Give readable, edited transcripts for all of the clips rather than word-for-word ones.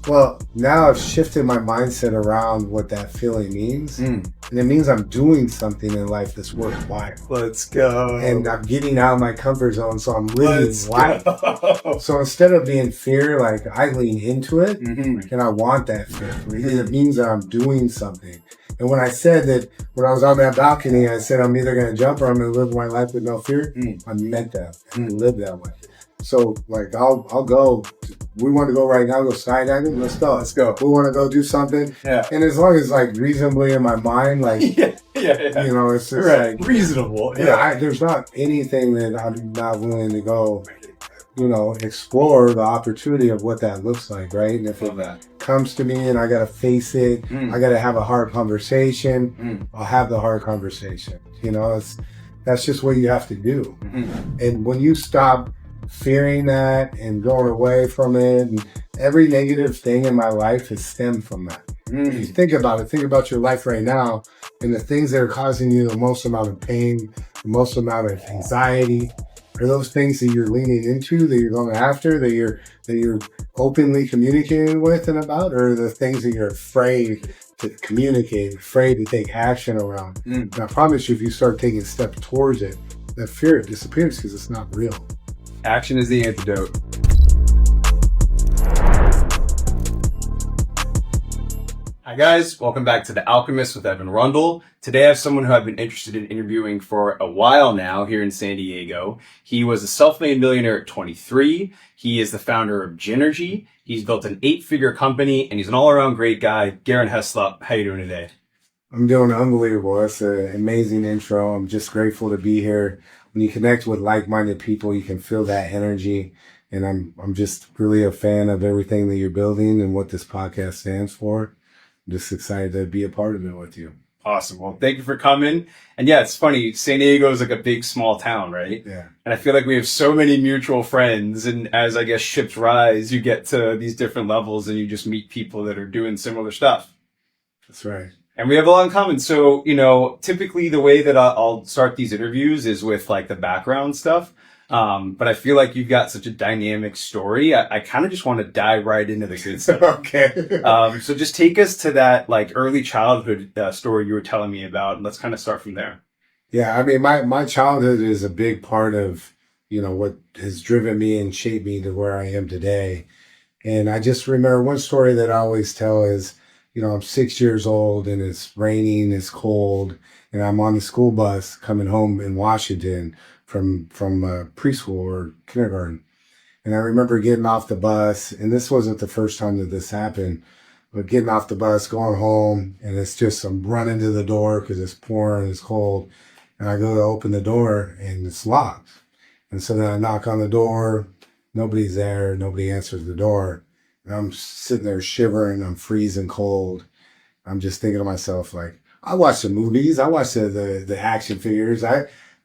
Well, now I've shifted my mindset around what that feeling means. And it means I'm doing something in life that's worthwhile. Let's go. And I'm getting out of my comfort zone, so I'm living Let's life. go. So instead of being fear, like I lean into it, and I want that fear because it means that I'm doing something. And when I said that, when I was on that balcony, I said I'm either going to jump or I'm going to live my life with no fear. I meant that. I live that way. So like I'll go. We want to go right now. Go skydiving. Let's go. Let's go. We want to go do something. Yeah. And as long as like reasonably in my mind, like yeah. you know, it's just Right. like Reasonable. there's not anything that I'm not willing to go. You know, explore the opportunity of what that looks like, right? And if it comes to me and I got to face it, I got to have a hard conversation. I'll have the hard conversation. You know, that's just what you have to do. And when you stop fearing that and going away from it, and every negative thing in my life has stemmed from that. If you think about it, think about your life right now and the things that are causing you the most amount of pain, the most amount of anxiety. Are those things that you're leaning into, that you're going after, that you're openly communicating with and about, or the things that you're afraid to communicate, afraid to take action around? And I promise you, if you start taking steps towards it, that fear disappears because it's not real. Action is the antidote. Hi guys, welcome back to the Alchemists with Evan Rundle. Today I have someone who I've been interested in interviewing for a while now here in San Diego. He was a self-made millionaire at 23. He is the founder of Gÿnergy. He's built an 8-figure company and he's an all-around great guy. Garrin Heslop, how you doing today? I'm doing unbelievable. That's an amazing intro. I'm just grateful to be here. When you connect with like-minded people, you can feel that energy. And I'm just really a fan of everything that you're building and what this podcast stands for. I'm just excited to be a part of it with you. Awesome. Well, thank you for coming. And yeah, it's funny. San Diego is like a big, small town, right? Yeah. And I feel like we have so many mutual friends. And as I guess ships rise, you get to these different levels and you just meet people that are doing similar stuff. That's right. And we have a lot in common. So, you know, typically the way that I'll start these interviews is with like the background stuff. But I feel like you've got such a dynamic story. I kind of just want to dive right into the good stuff. Okay. So just take us to that like early childhood story you were telling me about. And let's kind of start from there. Yeah. I mean, my childhood is a big part of, you know, what has driven me and shaped me to where I am today. And I just remember one story that I always tell is, you know, I'm 6 years old and it's raining, it's cold, and I'm on the school bus coming home in Washington from preschool or kindergarten. And I remember getting off the bus, and this wasn't the first time that this happened, but getting off the bus, going home, and it's just I'm running to the door because it's pouring, it's cold, and I go to open the door and it's locked. And so then I knock on the door, nobody's there, nobody answers the door. And I'm sitting there shivering, I'm freezing cold. I'm just thinking to myself, like, I watch the movies, I watch the action figures,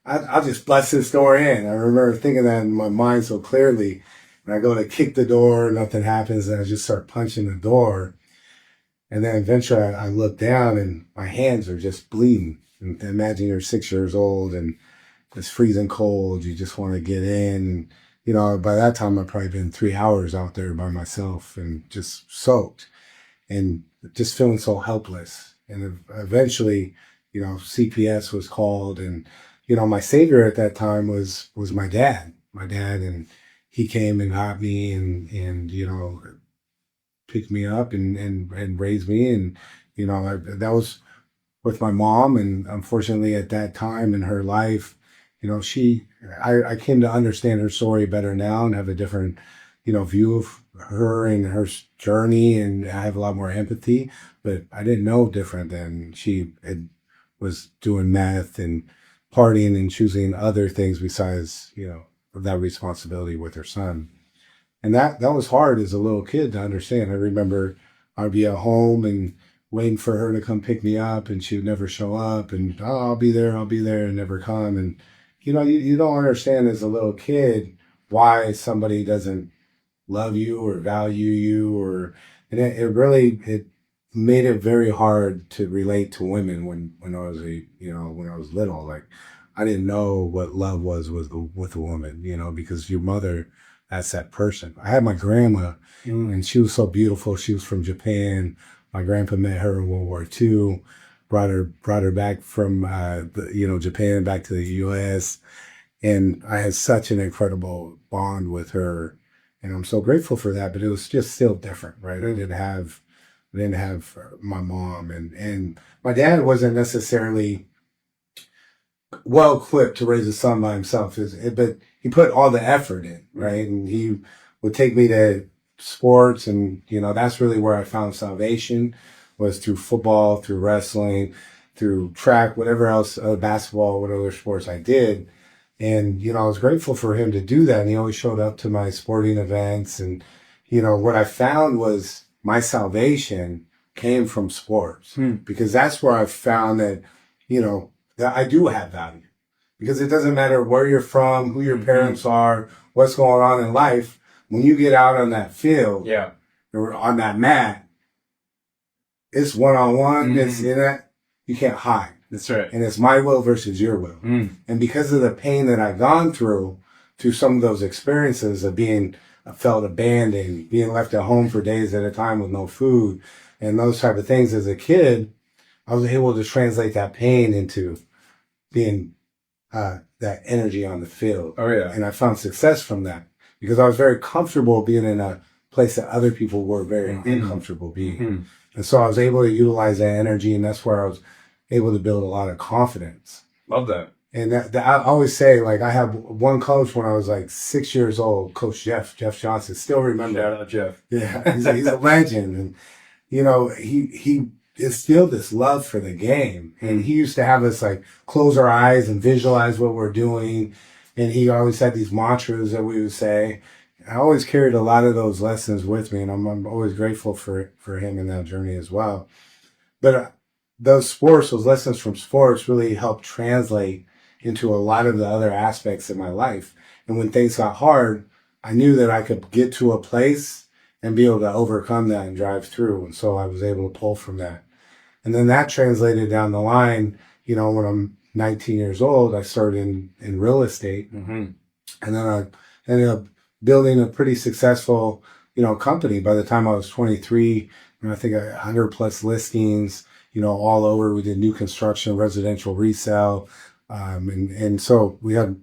I'll just bust this door in. I remember thinking that in my mind so clearly. And I go to kick the door, nothing happens, and I just start punching the door. And then eventually I look down and my hands are just bleeding. And imagine you're 6 years old and it's freezing cold, you just want to get in. You know, by that time, I'd probably been 3 hours out there by myself and just soaked and just feeling so helpless. And eventually, you know, CPS was called and, you know, my savior at that time was my dad, and he came and got me and, you know, picked me up and raised me. And, you know, that was with my mom. And unfortunately at that time in her life, you know, I came to understand her story better now and have a different, you know, view of her and her journey, and I have a lot more empathy. But I didn't know different than was doing meth and partying and choosing other things besides, you know, that responsibility with her son. And that was hard as a little kid to understand. I remember I'd be at home and waiting for her to come pick me up, and she would never show up, and I'll be there, and never come. And you know, you don't understand as a little kid why somebody doesn't love you or value you, and it made it very hard to relate to women when I was when I was little. Like I didn't know what love was with a woman, you know, because your mother as that person. I had my grandma, and she was so beautiful. She was from Japan. My grandpa met her in World War II, brought her back from Japan back to the U.S. And I had such an incredible bond with her, and I'm so grateful for that. But it was just still different, right? I didn't have my mom, and my dad wasn't necessarily well equipped to raise a son by himself, but he put all the effort in, right? And he would take me to sports, and that's really where I found salvation, was through football, through wrestling, through track, whatever else, basketball, whatever sports I did. And I was grateful for him to do that. And he always showed up to my sporting events. And what I found was my salvation came from sports, because that's where I found that that I do have value, because it doesn't matter where you're from, who your parents are, what's going on in life. When you get out on that field, or on that mat, it's one-on-one. It's in that you can't hide. That's right. And it's my will versus your will. And because of the pain that I've gone through some of those experiences of being felt abandoned, being left at home for days at a time with no food, and those type of things as a kid, I was able to translate that pain into being that energy on the field. Oh, yeah. And I found success from that, because I was very comfortable being in a place that other people were very uncomfortable being. And so I was able to utilize that energy, and that's where I was able to build a lot of confidence. Love that. And that I always say, like, I have one coach when I was like 6 years old, Coach Jeff Johnson. Still remember. Shout out Jeff. Yeah, he's a legend. And, he instilled this love for the game. And he used to have us like close our eyes and visualize what we're doing. And he always had these mantras that we would say. I always carried a lot of those lessons with me, and I'm always grateful for him in that journey as well. But those lessons from sports really helped translate into a lot of the other aspects of my life. And when things got hard, I knew that I could get to a place and be able to overcome that and drive through. And so I was able to pull from that. And then that translated down the line, when I'm 19 years old, I started in real estate. And then I ended up building a pretty successful, company. By the time I was 23, I think 100 plus listings, all over. We did new construction, residential resale. And so we had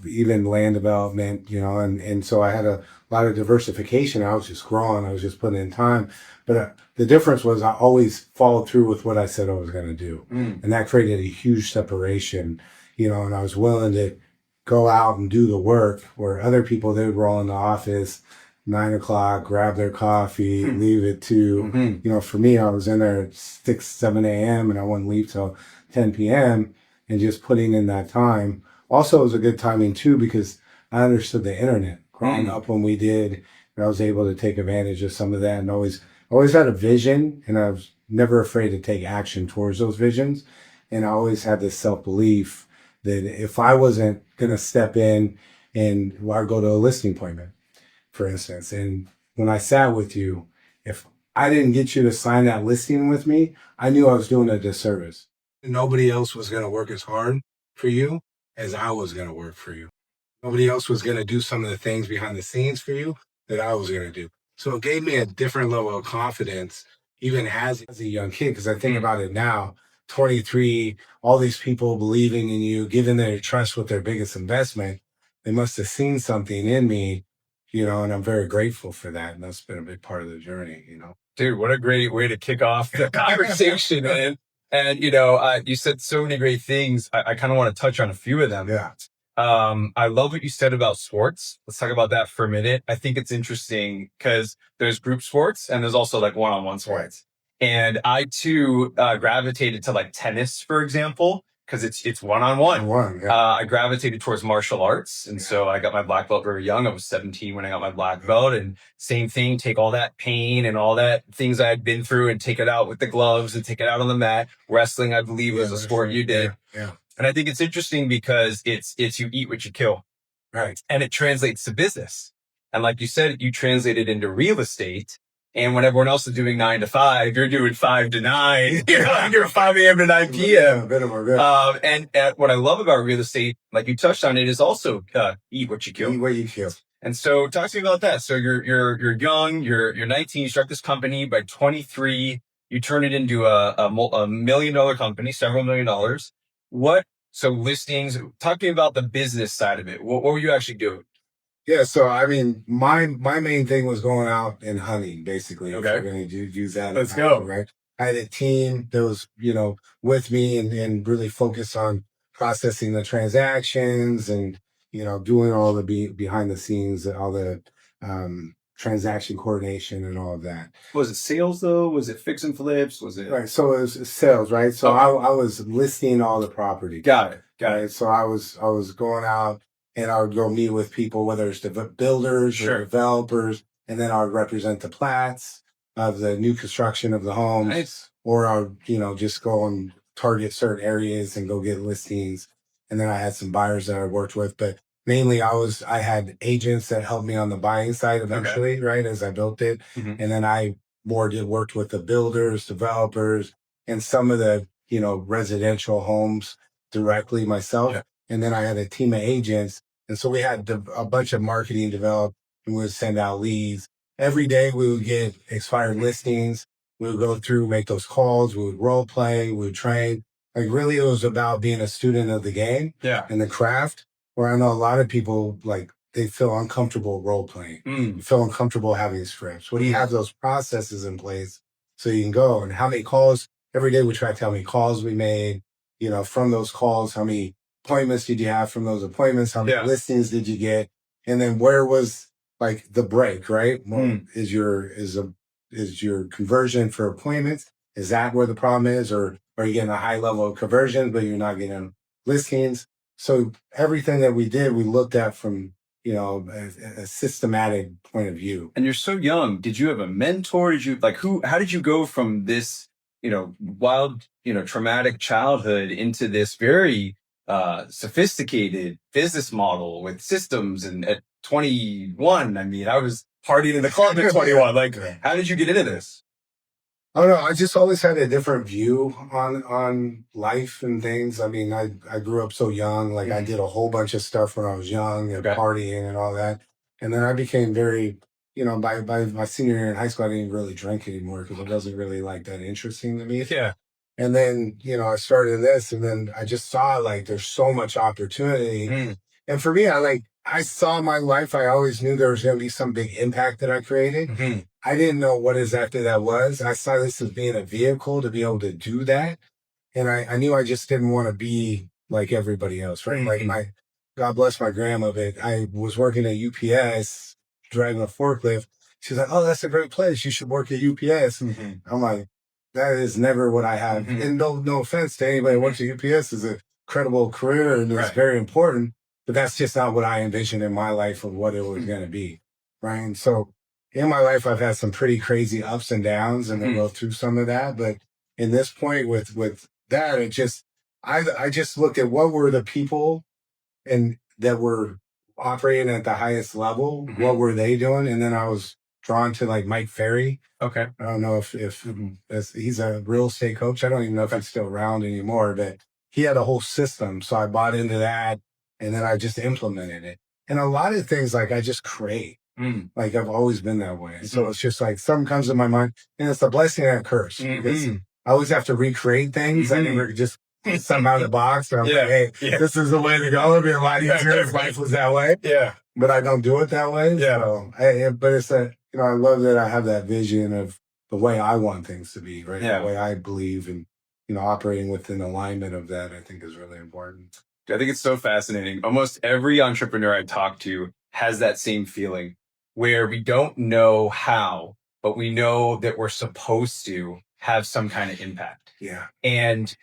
even land development, and so I had a lot of diversification. I was just growing. I was just putting in time. But the difference was I always followed through with what I said I was going to do. And that created a huge separation, and I was willing to go out and do the work, where other people, they would roll in the office 9 o'clock, grab their coffee, leave at 2. For me, I was in there at 6, 7 a.m. and I wouldn't leave till 10 p.m. and just putting in that time. Also, it was a good timing too, because I understood the internet growing up when we did, and I was able to take advantage of some of that, and always had a vision, and I was never afraid to take action towards those visions. And I always had this self-belief that if I wasn't going to step in and I go to a listing appointment, for instance, and when I sat with you, if I didn't get you to sign that listing with me, I knew I was doing a disservice. Nobody else was going to work as hard for you as I was going to work for you. Nobody else was going to do some of the things behind the scenes for you that I was going to do. So it gave me a different level of confidence, even as a young kid, because I think about it now, 23, all these people believing in you, giving their trust with their biggest investment. They must have seen something in me, and I'm very grateful for that. And that's been a big part of the journey, Dude, what a great way to kick off the conversation, man. And, you said so many great things. I kind of want to touch on a few of them. Yeah. I love what you said about sports. Let's talk about that for a minute. I think it's interesting because there's group sports and there's also like one-on-one sports. And I too gravitated to like tennis, for example, because it's one-on-one. I gravitated towards martial arts. And so I got my black belt very young. I was 17 when I got my black belt, and same thing, take all that pain and all that things I had been through and take it out with the gloves and take it out on the mat. Wrestling, I believe, was a sport you did. Yeah. And I think it's interesting because it's you eat what you kill. Right. And it translates to business. And like you said, you translated into real estate. And when everyone else is doing 9 to 5, you're doing 5 to 9. You're 5 a.m. to 9 p.m. And what I love about real estate, like you touched on it, is also eat what you kill. Eat what you kill. And so talk to me about that. So you're young, you're 19, you start this company. By 23, you turn it into a $1 million company, several $1 million. So listings, talk to me about the business side of it. What were you actually doing? Yeah, so I mean, my main thing was going out and hunting, basically. If we're Okay. going to use that, Let's analogy, go. right? I had a team that was, with me and really focused on processing the transactions and doing all the behind the scenes, all the transaction coordination and all of that. Was it sales though? Was it fix and flips? Was it? Right. So it was sales, right? So Okay. I was listing all the property. Got it. Got Right. it. So I was going out and I would go meet with people, whether it's the builders or Sure. developers, and then I would represent the plats of the new construction of the homes, Nice. or I would, just go and target certain areas and go get listings. And then I had some buyers that I worked with, but mainly I had agents that helped me on the buying side eventually, right, as I built it. Mhm. And then I more did worked with the builders, developers, and some of the, residential homes directly myself. Yeah. And then I had a team of agents. And so we had a bunch of marketing developed and we would send out leads. Every day we would get expired listings. We would go through, make those calls. We would role play. We would train. Like really it was about being a student of the game Yeah. and the craft, where I know a lot of people like they feel uncomfortable role playing, feel uncomfortable having scripts. When you have those processes in place so you can go and how many calls every day we tracked how many calls we made, from those calls, how many appointments did you have from those appointments? How many listings did you get? And then where was like the break, right? Well, is your conversion for appointments? Is that where the problem is? Or are you getting a high level of conversion, but you're not getting listings? So everything that we did, we looked at from, a systematic point of view. And you're so young. Did you have a mentor? Did you how did you go from this, wild, traumatic childhood into this very sophisticated business model with systems? And at 21, I mean, I was partying in the club at 21. Like, how did you get into this? I don't know. I just always had a different view on life and things. I mean, I grew up so young. Like I did a whole bunch of stuff when I was young and partying and all that. And then I became very, by my senior year in high school, I didn't really drink anymore because it wasn't really like that interesting to me. Yeah. And then, I started this and then I just saw like there's so much opportunity. And for me, I saw my life. I always knew there was going to be some big impact that I created. I didn't know what exactly that was. I saw this as being a vehicle to be able to do that. And I knew I just didn't want to be like everybody else, right? Like God bless my grandma, but I was working at UPS, driving a forklift. She's like, oh, that's a great place. You should work at UPS. I'm like, that is never what I have. And no offense to anybody who works at UPS, is a credible career and it's very important, but that's just not what I envisioned in my life of what it was going to be. Right. And so in my life, I've had some pretty crazy ups and downs and we'll go through some of that. But in this point with that, I just looked at what were the people and that were operating at the highest level. What were they doing? And then I was drawn to like Mike Ferry. Okay. I don't know if he's a real estate coach. I don't even know if he's still around anymore, but he had a whole system. So I bought into that and then I just implemented it. And a lot of things like I just create. Like I've always been that way. So it's just like something comes to my mind and it's a blessing and a curse because I always have to recreate things. I never just something out of the box. And I'm like, hey, this is the way to go. It'd be a lot easier if life was that way. Yeah. But I don't do it that way. Yeah. So but it's I love that I have that vision of the way I want things to be, right? Yeah. The way I believe and, operating within alignment of that, I think is really important. I think it's so fascinating. Almost every entrepreneur I talk to has that same feeling where we don't know how, but we know that we're supposed to have some kind of impact. Yeah. And,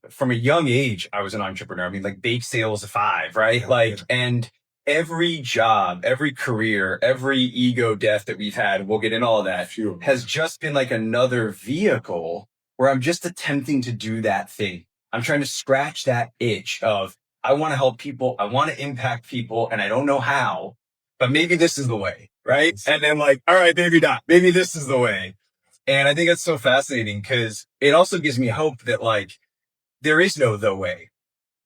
from a young age, I was an entrepreneur. I mean, like bake sales of 5, right? And every job, every career, every ego death that we've had, we'll get in all of that, has just been like another vehicle where I'm just attempting to do that thing. I'm trying to scratch that itch of, I want to help people. I want to impact people and I don't know how, but maybe this is the way. Right. And then like, all right, maybe not. Maybe this is the way. And I think that's so fascinating because it also gives me hope that like, there is no the way.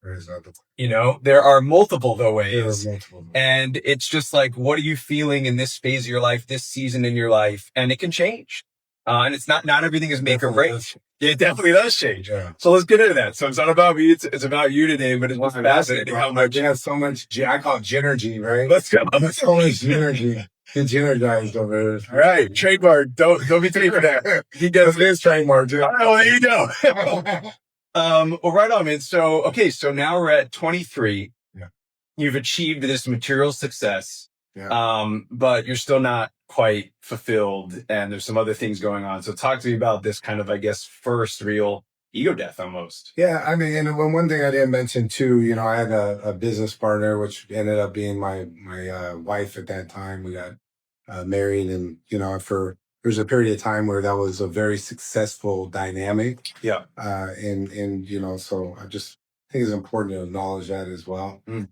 There is other. You know, there are multiple the There are ways. multiple. And it's just like, what are you feeling in this phase of your life, this season in your life? And it can change. And it's not everything is make or break. It definitely does change. Yeah. So let's get into that. So it's not about me, it's about you today, but it's just fascinating how much. You have so much, I call it Gÿnergy, right? Let's go. So much Gÿnergy. Get Gŷnergized over there. All right, trademark. Don't be taking that. He does his trademark, too. Oh, there you go. Well, right on, man. So, okay, so now we're at 23. Yeah. You've achieved this material success. Yeah. But you're still not quite fulfilled, and there's some other things going on. So talk to me about this kind of, I guess, first real ego death almost. Yeah, I mean, and one thing I didn't mention too, you know, I had a business partner, which ended up being my wife at that time. We got married, and you know, there's a period of time where that was a very successful dynamic. Yeah. And you know, so I just think it's important to acknowledge that as well. Mm.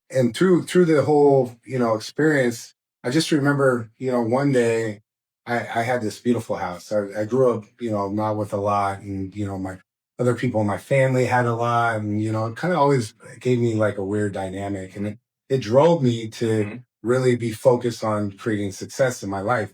And through the whole, you know, experience, I just remember, you know, one day I had this beautiful house. I grew up, you know, not with a lot, and you know, my other people in my family had a lot, and you know, it kind of always gave me like a weird dynamic, and it drove me to really be focused on creating success in my life.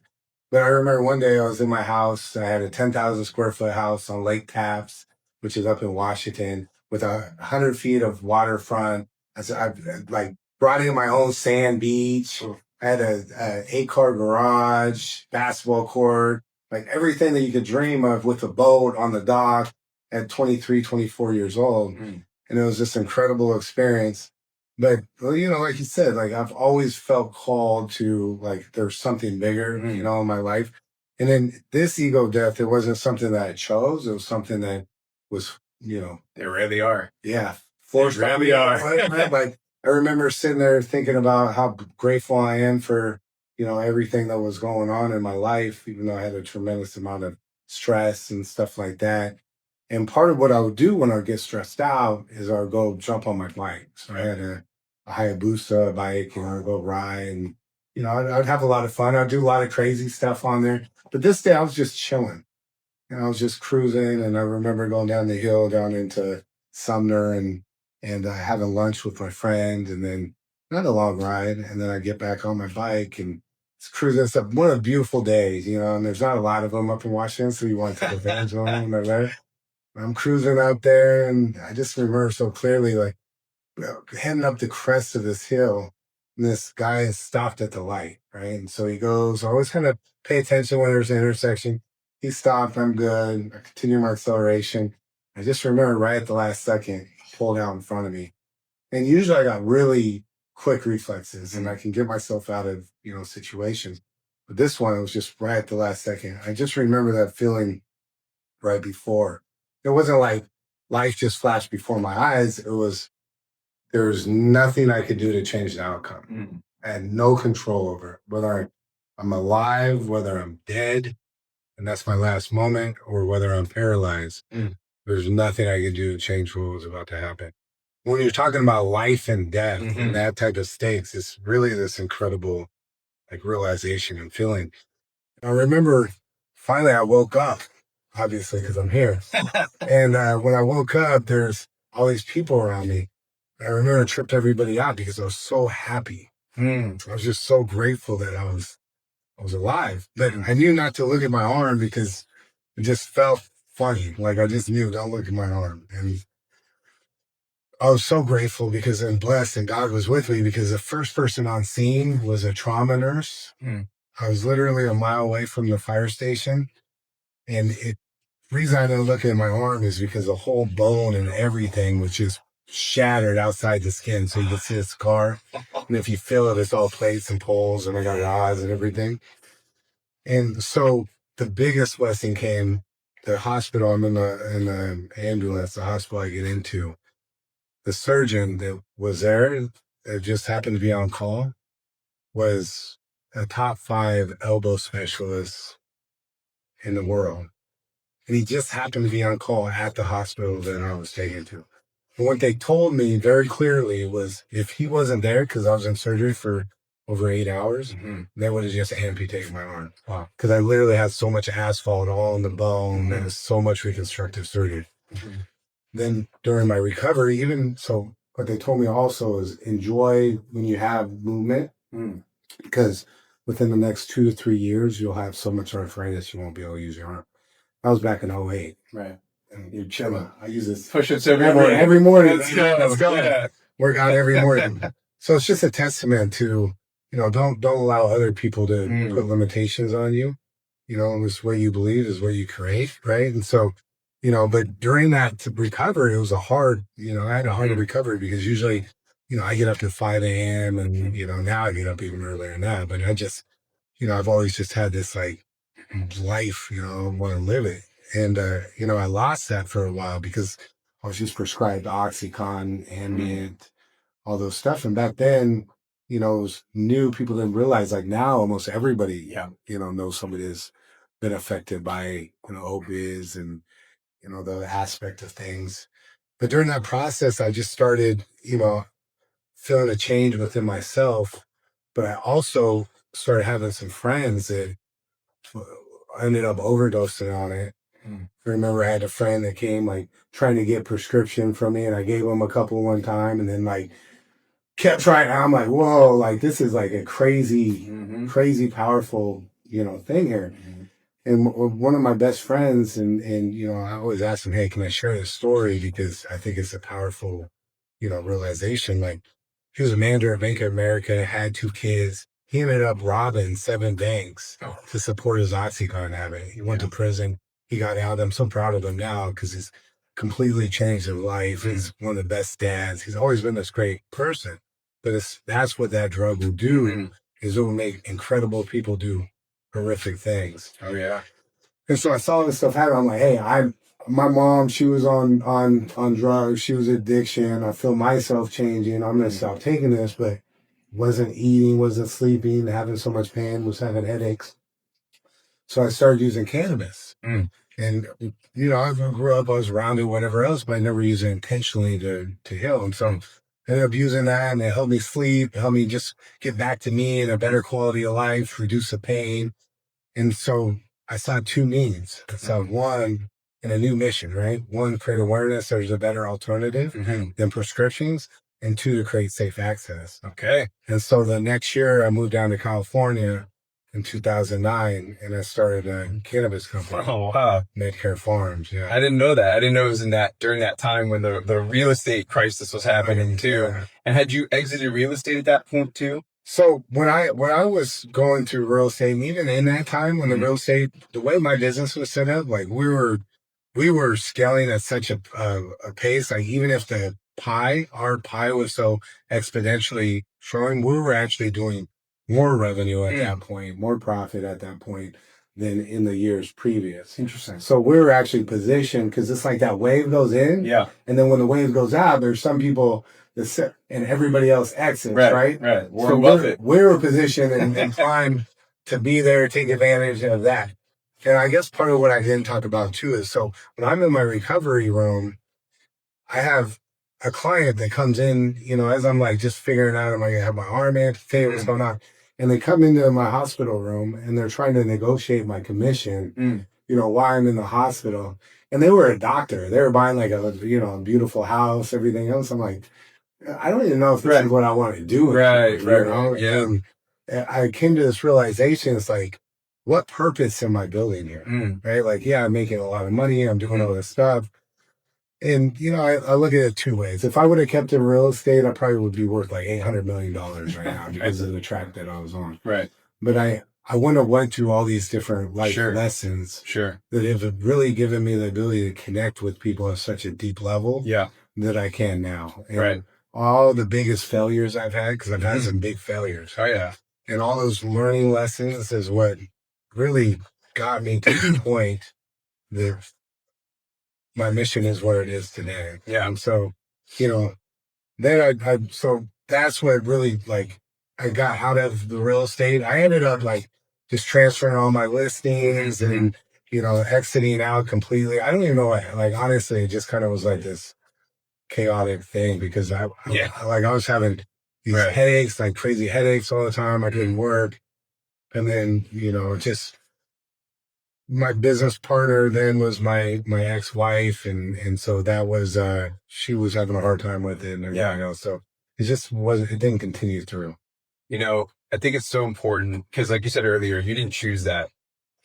But I remember one day I was in my house. I had a 10,000 square foot house on Lake Tapps, which is up in Washington, with 100 feet of waterfront. I like brought in my own sand beach. I had a 8-car garage, basketball court, like everything that you could dream of, with a boat on the dock at 23, 24 years old. And it was this incredible experience. But, well, you know, like you said, like I've always felt called to, like, there's something bigger, you know, in my life. And then this ego death, it wasn't something that I chose. It was something that was, you know. They really are. Yeah. Forced on me. Like, I remember sitting there thinking about how grateful I am for, you know, everything that was going on in my life, even though I had a tremendous amount of stress and stuff like that. And part of what I would do when I would get stressed out is I would go jump on my bike. So I had a Hayabusa bike, and I'd go ride, and, you know, I'd have a lot of fun. I'd do a lot of crazy stuff on there. But this day I was just chilling, and I was just cruising. And I remember going down the hill down into Sumner, and having lunch with my friend, and then not a long ride. And then I get back on my bike and it's cruising. It's one of the beautiful days, you know, and there's not a lot of them up in Washington, so you want to take advantage of them. Right? I'm cruising out there, and I just remember so clearly, like, heading up the crest of this hill, and this guy is stopped at the light, right? And so he goes, I always kind of pay attention when there's an intersection. He stopped, I'm good. I continue my acceleration. I just remember right at the last second, he pulled out in front of me. And usually I got really quick reflexes, and I can get myself out of, you know, situations. But this one, it was just right at the last second. I just remember that feeling right before. It wasn't like life just flashed before my eyes. It was, there was nothing I could do to change the outcome. I had no control over it, whether I'm alive, whether I'm dead, and that's my last moment, or whether I'm paralyzed. There's nothing I could do to change what was about to happen. When you're talking about life and death and that type of stakes, it's really this incredible, like, realization and feeling. I remember finally I woke up, obviously, because I'm here. And when I woke up, there's all these people around me. I remember I tripped everybody out because I was so happy. I was just so grateful that I was alive. But I knew not to look at my arm because it just felt funny. Like, I just knew, don't look at my arm. And I was so grateful because I'm blessed, and God was with me, because the first person on scene was a trauma nurse. I was literally a mile away from the fire station. And the reason I didn't look at my arm is because the whole bone and everything was just shattered outside the skin. So you can see a scar. And if you feel it, it's all plates and poles, and I got eyes and everything. And so the biggest blessing came, the hospital. I'm in the ambulance, the hospital I get into. The surgeon that was there, that just happened to be on call, was a top 5 elbow specialist in the world. And he just happened to be on call at the hospital that I was taken to. And what they told me very clearly was, if he wasn't there, because I was in surgery for over 8 hours, they would have just amputated my arm. Wow. Because I literally had so much asphalt all in the bone, and so much reconstructive surgery. then during my recovery, even so, what they told me also is enjoy when you have movement, because within the next 2 to 3 years, you'll have so much arthritis you won't be able to use your arm. I was back in '08. Right. And you're chilling. I use this Push-ups every morning. every morning. Let's go. Let's go. Yeah. Work out every morning. So it's just a testament to, don't allow other people to put limitations on you. It's what you believe is what you create, right? And so, but during that recovery, it was I had a hard recovery because usually, I get up to 5 a.m. and, now I get up even earlier than that. But I just, I've always just had this like life, I want to live it. And, I lost that for a while because I was just prescribed Oxycontin, Ambient, all those stuff. And back then, it was new. People didn't realize, like now almost everybody, knows somebody that's been affected by, opioids and, the aspect of things. But during that process, I just started, feeling a change within myself. But I also started having some friends that ended up overdosing on it. I remember I had a friend that came like trying to get prescription from me, and I gave him a couple one time, and then like kept trying. I'm like, whoa, like this is like a crazy, crazy powerful, thing here. And one of my best friends, and I always ask him, hey, can I share this story because I think it's a powerful, realization. Like he was a manager at Bank of America, had 2 kids. He ended up robbing 7 banks to support his Oxycontin habit. He went to prison. He got out. I'm so proud of him now because he's completely changed his life. He's one of the best dads. He's always been this great person. But that's what that drug will do, is it will make incredible people do horrific things. Oh, yeah. And so I saw this stuff happen. I'm like, hey, my mom, she was on drugs. She was addiction. I feel myself changing. I'm going to stop taking this, but wasn't eating, wasn't sleeping, having so much pain, was having headaches. So I started using cannabis. And, I grew up, I was around it, whatever else, but I never used it intentionally to heal. And so I ended up using that, and it helped me sleep, helped me just get back to me and a better quality of life, reduce the pain. And so I saw 2 needs. I saw one and a new mission, right? 1, create awareness there's a better alternative than prescriptions, and 2, to create safe access. Okay. And so the next year I moved down to California in 2009, and I started a cannabis company. Oh, wow. Medicare Farms, yeah. I didn't know that. I didn't know it was during that time when the real estate crisis was happening too. Yeah. And had you exited real estate at that point too? So when I was going through real estate, and even in that time when the real estate, the way my business was set up, like we were scaling at such a pace, like even if our pie was so exponentially growing, we were actually doing more revenue at that point, more profit at that point than in the years previous. Interesting. So we were actually positioned, because it's like that wave goes in, and then when the wave goes out, there's some people and everybody else exits, right? Right. We were positioned and primed to be there, take advantage of that. And I guess part of what I didn't talk about too is, so when I'm in my recovery room, I have a client that comes in, as I'm like just figuring out, am I gonna have my arm amputated, what's going on? And they come into my hospital room and they're trying to negotiate my commission, while I'm in the hospital. And they were a doctor. They were buying like a beautiful house, everything else. I'm like, I don't even know if this is what I want to do. Right. Yeah. And I came to this realization. It's like, what purpose am I building here? Right? Like, yeah, I'm making a lot of money. I'm doing all this stuff. And, I look at it 2 ways. If I would have kept in real estate, I probably would be worth like $800 million right now because of the track that I was on. Right. But I wouldn't have went through all these different life lessons that have really given me the ability to connect with people at such a deep level that I can now. And all the biggest failures I've had, because I've had some big failures. Oh, yeah. And all those learning lessons is what really got me to the point that my mission is what it is today. Yeah. And so, then so that's what really, like, I got out of the real estate. I ended up like just transferring all my listings and, exiting out completely. I don't even know what, like, honestly, it just kind of was like this chaotic thing because I was having these headaches, like crazy headaches all the time. I couldn't work. And then, just my business partner then was my ex-wife, and so that was she was having a hard time with it, and Yeah. everything else. So it just wasn't. It didn't continue through. I think it's so important because, like you said earlier, you didn't choose that.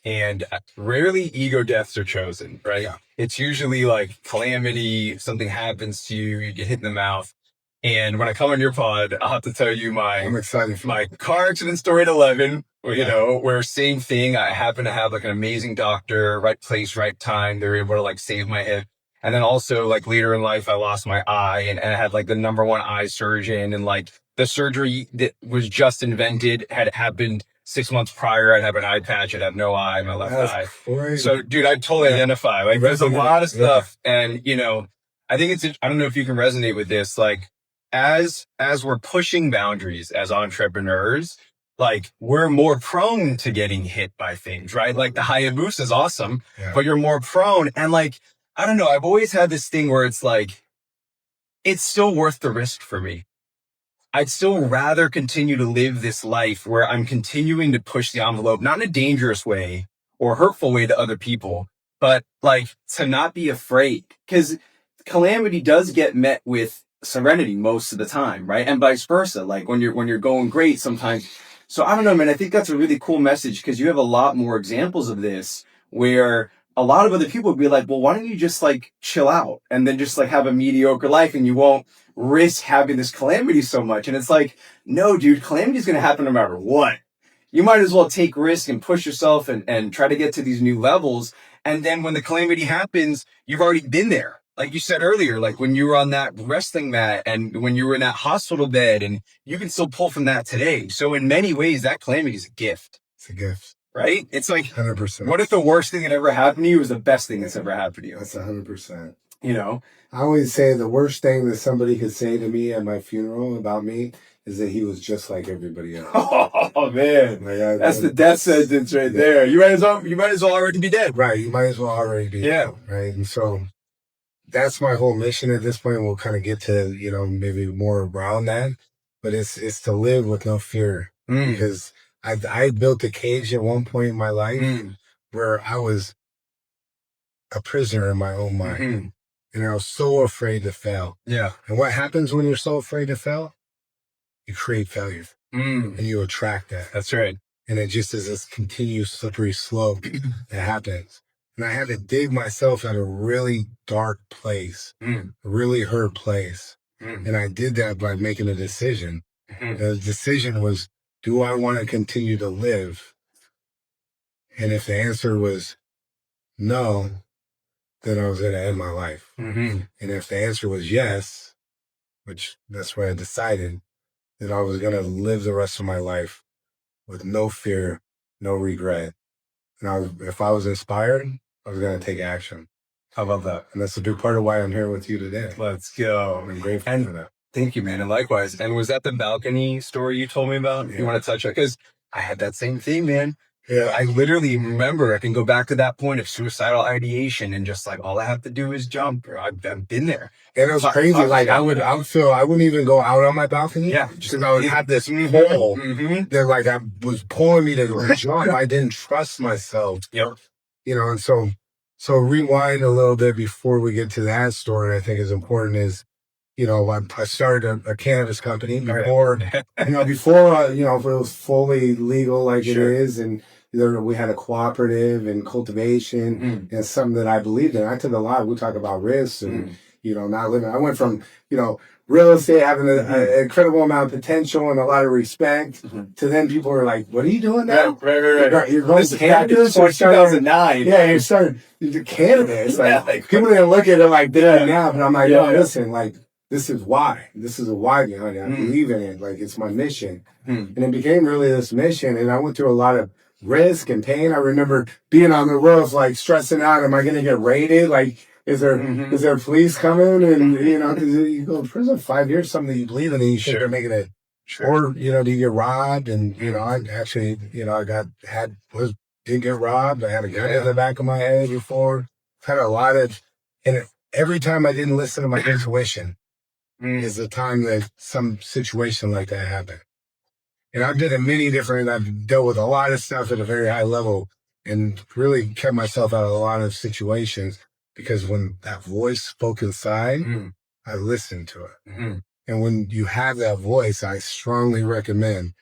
And rarely ego deaths are chosen, right? Yeah. It's usually like calamity, something happens to you, you get hit in the mouth. And when I come on your pod, I'll have to tell you I'm excited for my car accident story at 11, Yeah. where same thing. I happen to have like an amazing doctor, right place, right time. They're able to like save my hip. And then also like later in life, I lost my eye and I had like the #1 eye surgeon, and like the surgery that was just invented had happened 6 months prior. I'd have an eye patch. I'd have no eye, my left eye. Crazy. So dude, I totally identify. Like there's a lot of stuff. And I think I don't know if you can resonate with this. Like as we're pushing boundaries as entrepreneurs, like we're more prone to getting hit by things, right? Like the Hayabusa is awesome, but you're more prone. And like, I don't know, I've always had this thing where it's like, it's still worth the risk for me. I'd still rather continue to live this life where I'm continuing to push the envelope, not in a dangerous way or hurtful way to other people, but like to not be afraid. Because calamity does get met with serenity most of the time, right? And vice versa. Like when you're going great sometimes. So I don't know, man. I think that's a really cool message because you have a lot more examples of this where a lot of other people would be like, well, why don't you just like chill out and then just like have a mediocre life and you won't risk having this calamity so much. And it's like, no, dude, calamity is going to happen no matter what. You might as well take risk and push yourself and try to get to these new levels. And then when the calamity happens, you've already been there. Like you said earlier, like when you were on that wrestling mat and when you were in that hospital bed, and you can still pull from that today. So in many ways, that calamity is a gift. It's a gift. Right? It's like, 100%. What if the worst thing that ever happened to you was the best thing that's ever happened to you? That's 100%. I always say the worst thing that somebody could say to me at my funeral about me is that he was just like everybody else. Oh man, that's the death sentence right there. You might as well already be dead. Right, you might as well already be dead, right? And so that's my whole mission at this point. We'll kind of get to maybe more around that, but it's to live with no fear because I built a cage at one point in my life where I was a prisoner in my own mind. And I was so afraid to fail. Yeah. And what happens when you're so afraid to fail? You create failure. And you attract that. That's right. And it just is this continuous slippery slope that happens. And I had to dig myself out of a really dark place, a really hurt place. And I did that by making a decision. The decision was, do I want to continue to live? And if the answer was no, then I was going to end my life. And if the answer was yes, which that's what I decided, that I was going to live the rest of my life with no fear, no regret. And if I was inspired, I was going to take action. How about that? And that's a big part of why I'm here with you today. Let's go. I'm grateful for that. Thank you, man. And likewise. And was that the balcony story you told me about? Yeah. You want to touch on? Because I had that same thing, man. Yeah. I literally remember I can go back to that point of suicidal ideation and just like, all I have to do is jump. I've been there. And it was crazy. Like I would feel, I wouldn't even go out on my balcony. Yeah. Because I would have this pull that like I was pulling me to jump. I didn't trust myself. Yep. And so rewind a little bit before we get to that story, I think is important is, I started a cannabis company before, before it was fully legal like it is. And we had a cooperative and cultivation and something that I believed in. I took a lot. We talk about risks and, not living. I went from, real estate having an incredible amount of potential and a lot of respect to then people are like, what are you doing now? Right. You're going to cannabis? 2009. Yeah, you started cannabis. Like, people didn't look at it like that now, but I'm like, listen, like, this is why. This is a why behind it. I believe in it. Like, it's my mission. And it became really this mission. And I went through a lot of risk and pain. I remember being on the roof, like, stressing out. Am I going to get raided? Like, is there police coming? And, because you go to prison 5 years, something that you believe in, and you think they're making it. Or, do you get robbed? And, I actually, did get robbed. I had a gun in the back of my head before. Had a lot of, and every time I didn't listen to my intuition is the time that some situation like that happened. And I've dealt with a lot of stuff at a very high level. and really kept myself out of a lot of situations because when that voice spoke inside, I listened to it. And when you have that voice, I strongly recommend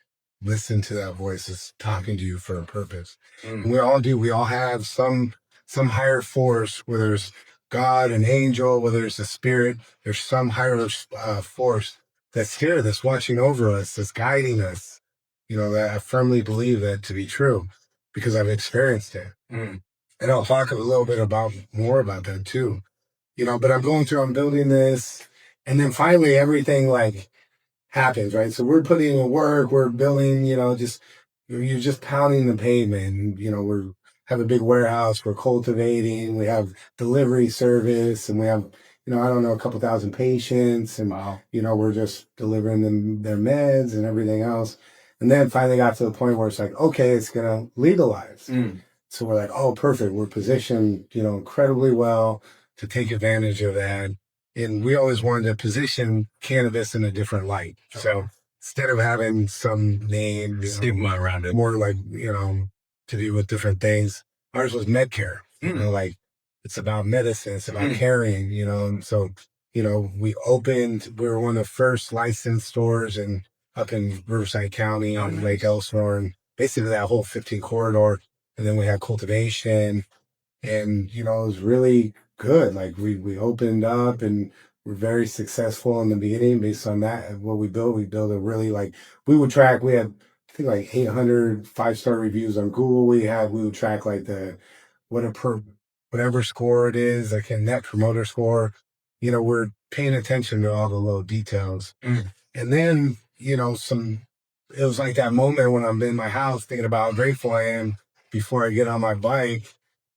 listen to that voice. It's talking to you for a purpose. And we all do. We all have some higher force, whether it's God, an angel, whether it's a spirit. There's some higher force that's here, that's watching over us, that's guiding us. That I firmly believe that to be true because I've experienced it. And I'll talk a little bit more about that too. But I'm building this, and then finally everything like happens, right? So we're putting in work, we're building, you're just pounding the pavement. We're have a big warehouse, we're cultivating, we have delivery service, and we have, I don't know, a couple thousand patients, and Wow. We're just delivering them their meds and everything else. And then finally got to the point where it's like, okay, it's gonna legalize. So we're like, oh, perfect. We're positioned, incredibly well to take advantage of that. And we always wanted to position cannabis in a different light. So instead of having some name, Stigma around it. more like, to do with different things, ours was Medicare. Like it's about medicine, it's about caring, And so, we were one of the first licensed stores up in Riverside County on Lake Elsinore, and basically that whole 15 corridor. And then we had cultivation, and it was really good. Like we opened up and we're very successful in the beginning based on that. What we built a really we had I think like 800 5-star reviews on Google. We would track like whatever score it is, like a net promoter score. We're paying attention to all the little details. And then, it was like that moment when I'm in my house thinking about how grateful I am before I get on my bike.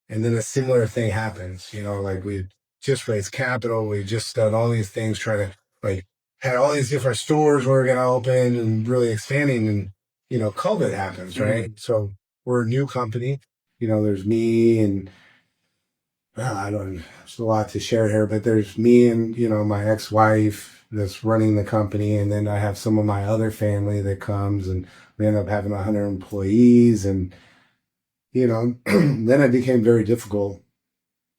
And then a similar thing happens, like we just raised capital. We just done all these things, trying to had all these different stores we were going to open and really expanding. And, COVID happens, right? So we're a new company. There's me and there's a lot to share here, but there's me and, my ex-wife that's running the company. And then I have some of my other family that comes, and we end up having 100 employees. And, then it became very difficult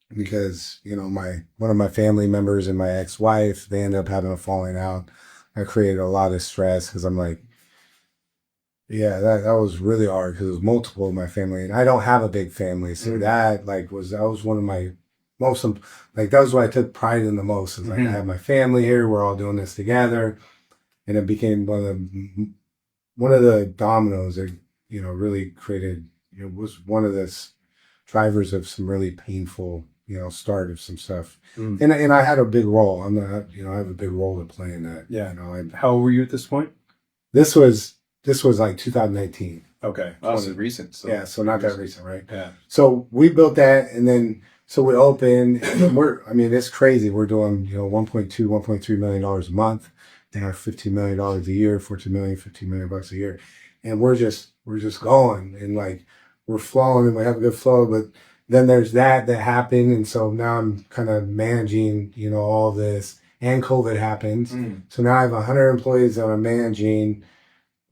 because, one of my family members and my ex-wife, they ended up having a falling out. I created a lot of stress because I'm like, yeah, that was really hard because it was multiple of my family, and I don't have a big family, so that was one of my most that was what I took pride in the most. Is like I have my family here, we're all doing this together, and it became one of the dominoes that really created. Was one of the drivers of some really painful start of some stuff, and I had a big role. I'm not I have a big role to play in that. Yeah, how old were you at this point? This was like 2019. Okay. Oh, so recent. So. Yeah, so not that recent, right? Yeah. So we built that, and then so we opened. It's crazy. We're doing $1.3 million a month. They have $15 million a year, 14 million, $15 million bucks a year, and we're just going, and we're flowing, and we have a good flow. But then there's that happened, and so now I'm kind of managing all this, and COVID happens. So now I have 100 employees that I'm managing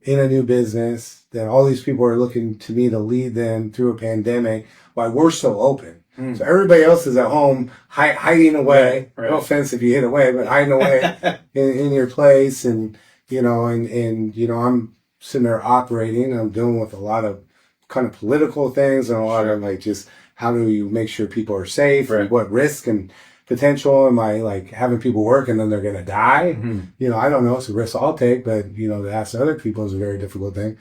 in a new business, that all these people are looking to me to lead them through a pandemic while we're still open. So everybody else is at home hiding away. Right. No offense if you hid away, but hiding away in your place. And, I'm sitting there operating. I'm dealing with a lot of kind of political things and a lot of just how do you make sure people are safe, right, and what risk and potential am I having people work and then they're going to die? I don't know. It's a risk I'll take, but to ask other people is a very difficult thing.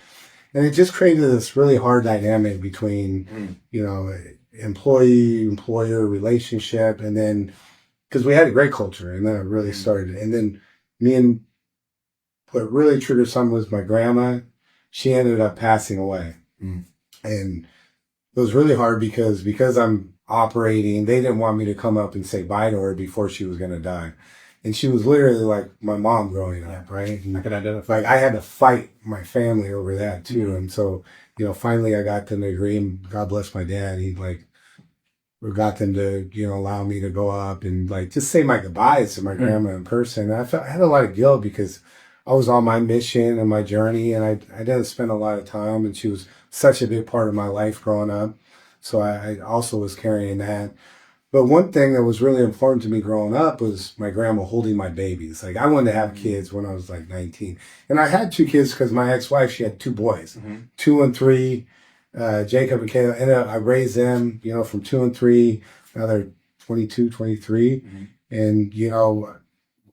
And it just created this really hard dynamic between, employee-employer relationship. And then, because we had a great culture, and then it really started. And then what really triggered something was my grandma. She ended up passing away. And it was really hard because I'm operating. They didn't want me to come up and say bye to her before she was going to die. And she was literally like my mom growing up, right? And I can identify. I had to fight my family over that too. And so, finally I got them to agree, and God bless my dad. He got them to, allow me to go up and just say my goodbyes to my grandma in person. And I had a lot of guilt because I was on my mission and my journey, and I didn't spend a lot of time, and she was such a big part of my life growing up. So I also was carrying that. But one thing that was really important to me growing up was my grandma holding my babies. Like I wanted to have kids when I was like 19. And I had 2 kids because my ex-wife, she had 2 boys, 2 and 3, Jacob and Caleb. And I raised them, you know, from 2 and 3. Now they're 22, 23. And, you know,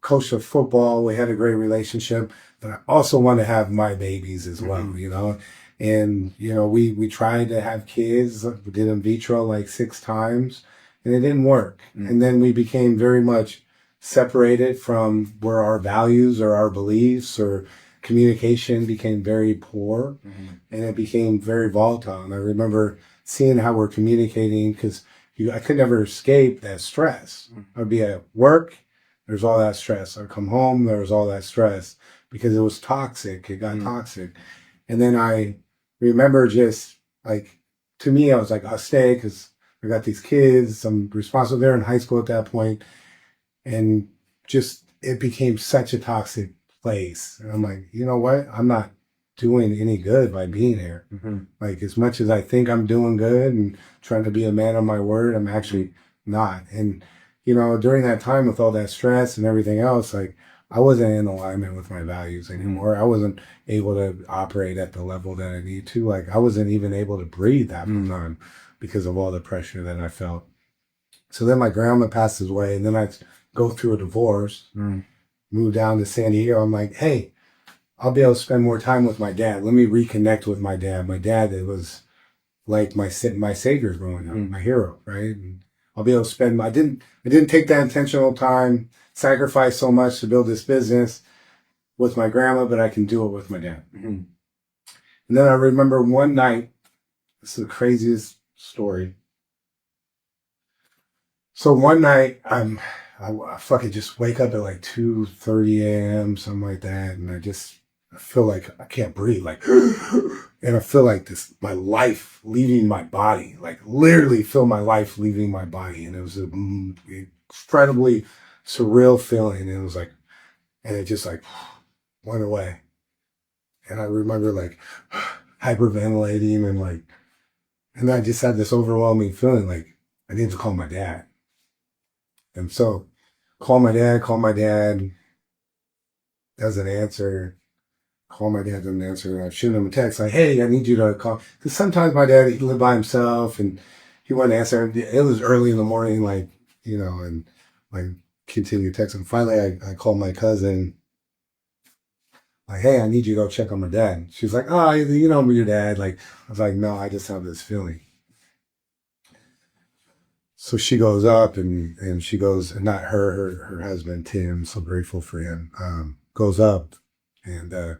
coached the football. We had a great relationship. But I also want to have my babies as well, you know. And, you know, we tried to have kids. We did in vitro like 6 times. And it didn't work. And then we became very much separated from where our values or our beliefs or communication became very poor. And it became very volatile. And I remember seeing how we're communicating because I could never escape that stress. I'd be at work, there's all that stress. I'd come home, there was all that stress because it was toxic. It got toxic. And then I remember just like, to me, I was like, I'll stay because I got these kids. I'm responsible. They're in high school at that point. And just, it became such a toxic place. And I'm like, you know what? I'm not doing any good by being here. Like as much as I think I'm doing good and trying to be a man of my word, I'm actually not. And, you know, during that time with all that stress and everything else, like I wasn't in alignment with my values anymore. I wasn't able to operate at the level that I need to. Like I wasn't even able to breathe that time because of all the pressure that I felt. So then my grandma passes away, and then I go through a divorce, move down to San Diego. I'm like, hey, I'll be able to spend more time with my dad. Let me reconnect with my dad. My dad, it was like my savior growing up, my hero, right? And I'll be able to spend, I didn't take that intentional time, sacrifice so much to build this business with my grandma, but I can do it with my dad. And then I remember one night, this is the craziest story. So one night, I fucking just wake up at like 2:30 a.m., something like that, and I feel like I can't breathe, like, and I feel like my life leaving my body, like literally feel my life leaving my body, and it was an incredibly surreal feeling. And it was like, and it just like went away, and I remember like hyperventilating and I just had this overwhelming feeling like I need to call my dad. And so call my dad, doesn't answer. Call my dad, doesn't answer. And I shoot him a text like, hey, I need you to call. Because sometimes my dad, he lived by himself and he wouldn't answer. It was early in the morning, like, you know, and like continue texting. Finally, I called my cousin, like, hey, I need you to go check on my dad. She's like, oh, you know your dad. Like, I was like, no, I just have this feeling. So she goes up and she goes, and not her husband, Tim, so grateful for him, goes up and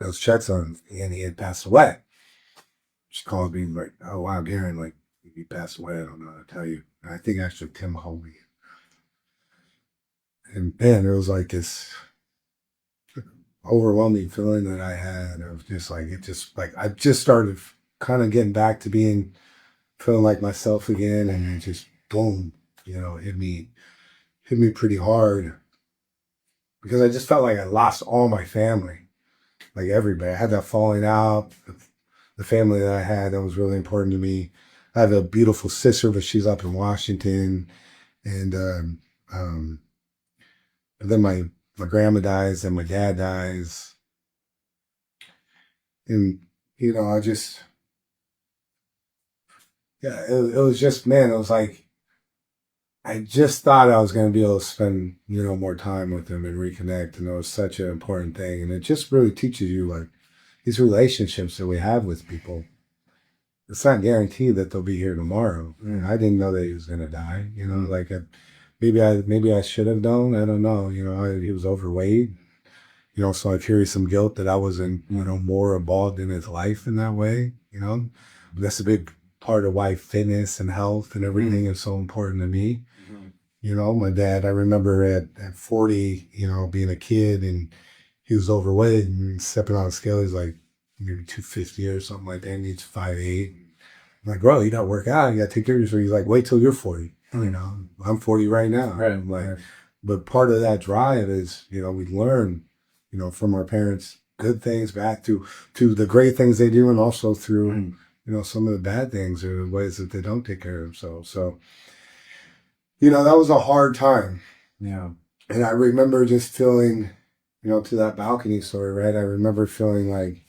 those checks on him, and he had passed away. She calls me like, oh, wow, Garrin, like, he passed away. I don't know how to tell you. And I think actually Tim told me. And man, it was like this overwhelming feeling that I had of just like, it just like, I just started kind of getting back to feeling like myself again, and it just boom, you know, hit me pretty hard because I just felt like I lost all my family, like everybody. I had that falling out, the family that I had that was really important to me. I have a beautiful sister, but she's up in Washington, and then my grandma dies, and my dad dies, and you know, it was just, man, it was like, I just thought I was going to be able to spend, you know, more time with them and reconnect. And it was such an important thing. And it just really teaches you like these relationships that we have with people. It's not guaranteed that they'll be here tomorrow. I didn't know that he was going to die, you know, like maybe I should have known. I don't know. You know, he was overweight, you know, so I carry some guilt that I wasn't, you know, more involved in his life in that way, you know. But that's a big part of why fitness and health and everything is so important to me. You know, my dad, I remember at 40, you know, being a kid, and he was overweight and stepping on a scale. He's like maybe 250 or something like that. And he's 5'8". I'm like, bro, you got to work out. You got to take care of yourself. He's like, wait till you're 40. You know, I'm 40 right now. Right. I'm like, but part of that drive is, you know, we learn, you know, from our parents, good things back to the great things they do, and also through some of the bad things or the ways that they don't take care of themselves. So, that was a hard time. Yeah. And I remember just feeling, to that balcony story, right? I remember feeling like,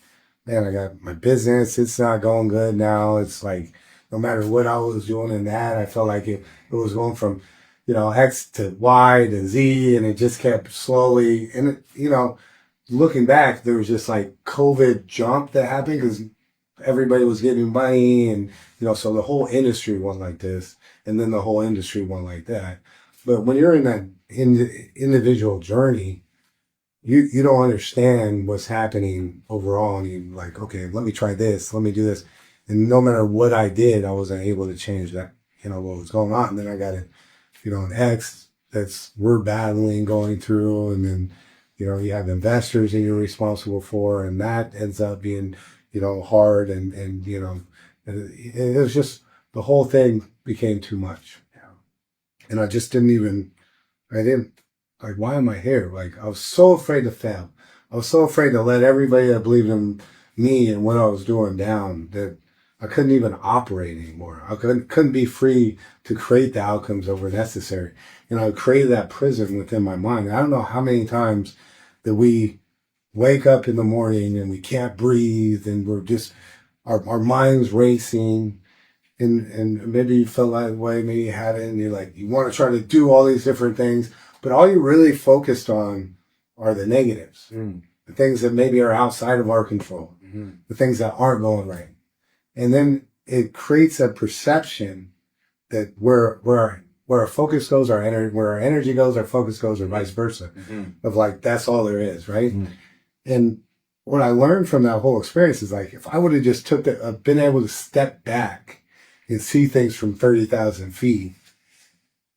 man, I got my business. It's not going good now. It's like, no matter what I was doing in that, I felt like it was going from, X to Y to Z, and it just kept slowly. And, looking back, there was just like COVID jump that happened because everybody was getting money, and, so the whole industry went like this, and then the whole industry went like that. But when you're in that individual journey, you don't understand what's happening overall, and you're like, okay, let me try this, let me do this. And no matter what I did, I wasn't able to change that, what was going on. And then I got an ex we're battling, going through, and then, you have investors that you're responsible for, and that ends up being, hard, and it was just, the whole thing became too much. And I just like, why am I here? Like, I was so afraid to fail. I was so afraid to let everybody that believed in me and what I was doing down that I couldn't even operate anymore. I couldn't be free to create the outcomes that were necessary. I created that prison within my mind. I don't know how many times that we wake up in the morning and we can't breathe, and we're just, our mind's racing. And maybe you felt that way, maybe you had it, and you're like, you want to try to do all these different things, but all you're really focused on are the negatives, the things that maybe are outside of our control, the things that aren't going right. And then it creates a perception that where our focus goes, where our energy goes, our focus goes, or vice versa, of like, that's all there is, right? And what I learned from that whole experience is like, if I would have just been able to step back and see things from 30,000 feet,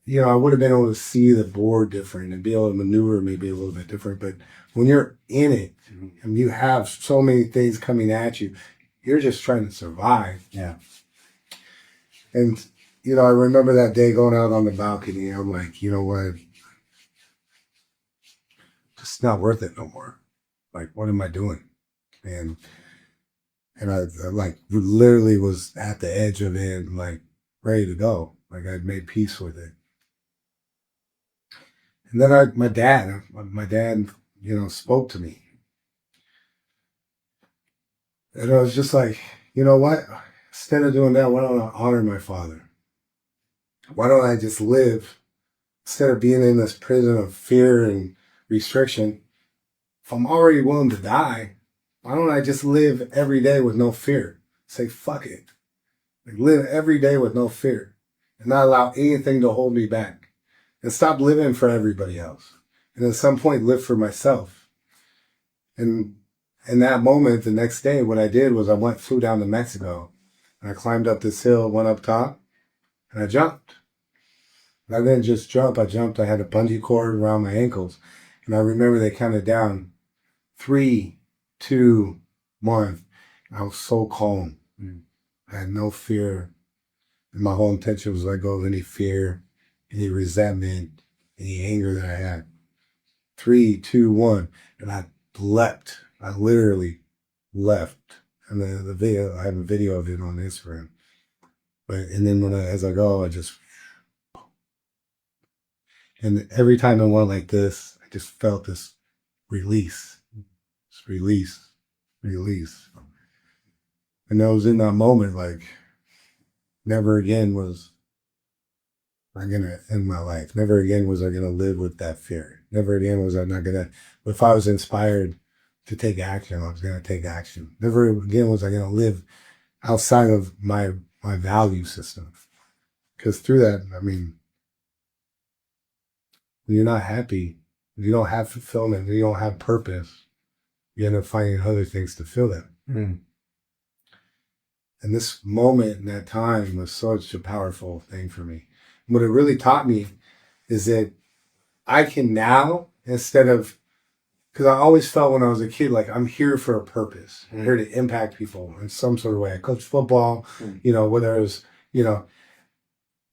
I would have been able to see the board different and be able to maneuver maybe a little bit different. But when you're in it and you have so many things coming at you, you're just trying to survive. Yeah. And, I remember that day going out on the balcony. I'm like, you know what? It's not worth it no more. Like, what am I doing? And I like literally was at the edge of it, like ready to go. Like, I'd made peace with it. And then my dad, spoke to me. And I was just like, you know what? Instead of doing that, why don't I honor my father? Why don't I just live, instead of being in this prison of fear and restriction? If I'm already willing to die, why don't I just live every day with no fear? Say, fuck it. Like, live every day with no fear and not allow anything to hold me back, and stop living for everybody else. And at some point, live for myself. And in that moment, the next day, what I did was I flew down to Mexico, and I climbed up this hill, went up top, and I jumped. And I didn't just jump. I jumped. I had a bungee cord around my ankles. And I remember they counted down 3, 2, 1. I was so calm. I had no fear. And my whole intention was to let go of any fear, any resentment, any anger that I had. 3, 2, 1. And I leapt. I literally left. And the video, I have a video of it on Instagram. And then as I go, I just, and every time I went like this, I just felt this release. Just release. And I was in that moment, like, never again was I going to end my life. Never again was I going to live with that fear. Never again was I not going to, if I was inspired to take action, I was going to take action. Never again was I going to live outside of my value system. Because through that, I mean, when you're not happy, when you don't have fulfillment, when you don't have purpose, you end up finding other things to fill them. And this moment and that time was such a powerful thing for me. And what it really taught me is that I can now, instead of, because I always felt when I was a kid, like, I'm here for a purpose. I'm here to impact people in some sort of way. I coached football, whether it was,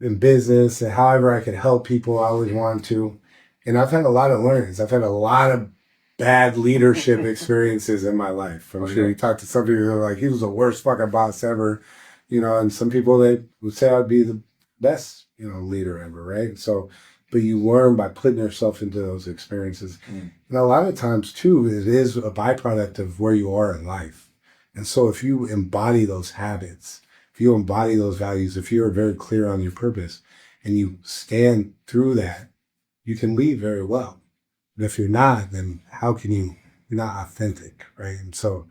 in business and however I could help people, I always wanted to. And I've had a lot of learnings. I've had a lot of bad leadership experiences in my life. I'm sure you talked to some people who are like, he was the worst fucking boss ever, and some people that would say I'd be the best, leader ever, right? So, but you learn by putting yourself into those experiences. And a lot of times too, it is a byproduct of where you are in life. And so if you embody those habits, if you embody those values, if you're very clear on your purpose and you stand through that, you can lead very well. And if you're not, then how can you're not authentic, right? And so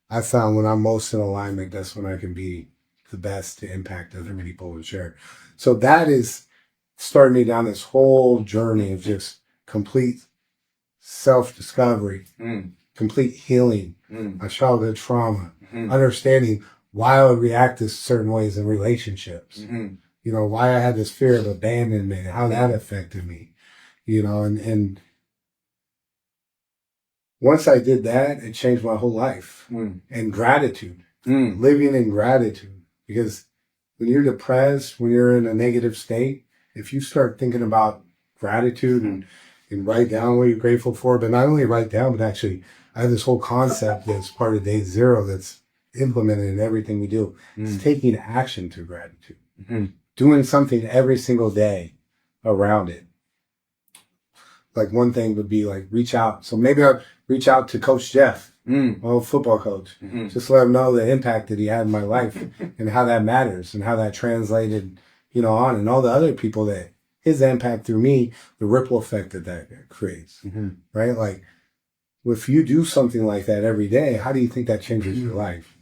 I found when I'm most in alignment, that's when I can be the best to impact other people and share. So that is starting me down this whole journey of just complete self-discovery, complete healing, my childhood trauma, understanding why I would react to certain ways in relationships, why I had this fear of abandonment, how that affected me, and once I did that, it changed my whole life. And gratitude, living in gratitude. Because when you're depressed, when you're in a negative state, if you start thinking about gratitude and write down what you're grateful for, but not only write down, but actually I have this whole concept that's part of day zero that's implemented in everything we do. It's taking action to gratitude. Doing something every single day around it. Like one thing would be like reach out. So maybe I'll reach out to Coach Jeff, my old football coach. Just let him know the impact that he had in my life and how that matters and how that translated, on and all the other people that his impact through me, the ripple effect that creates, right? Like if you do something like that every day, how do you think that changes your life?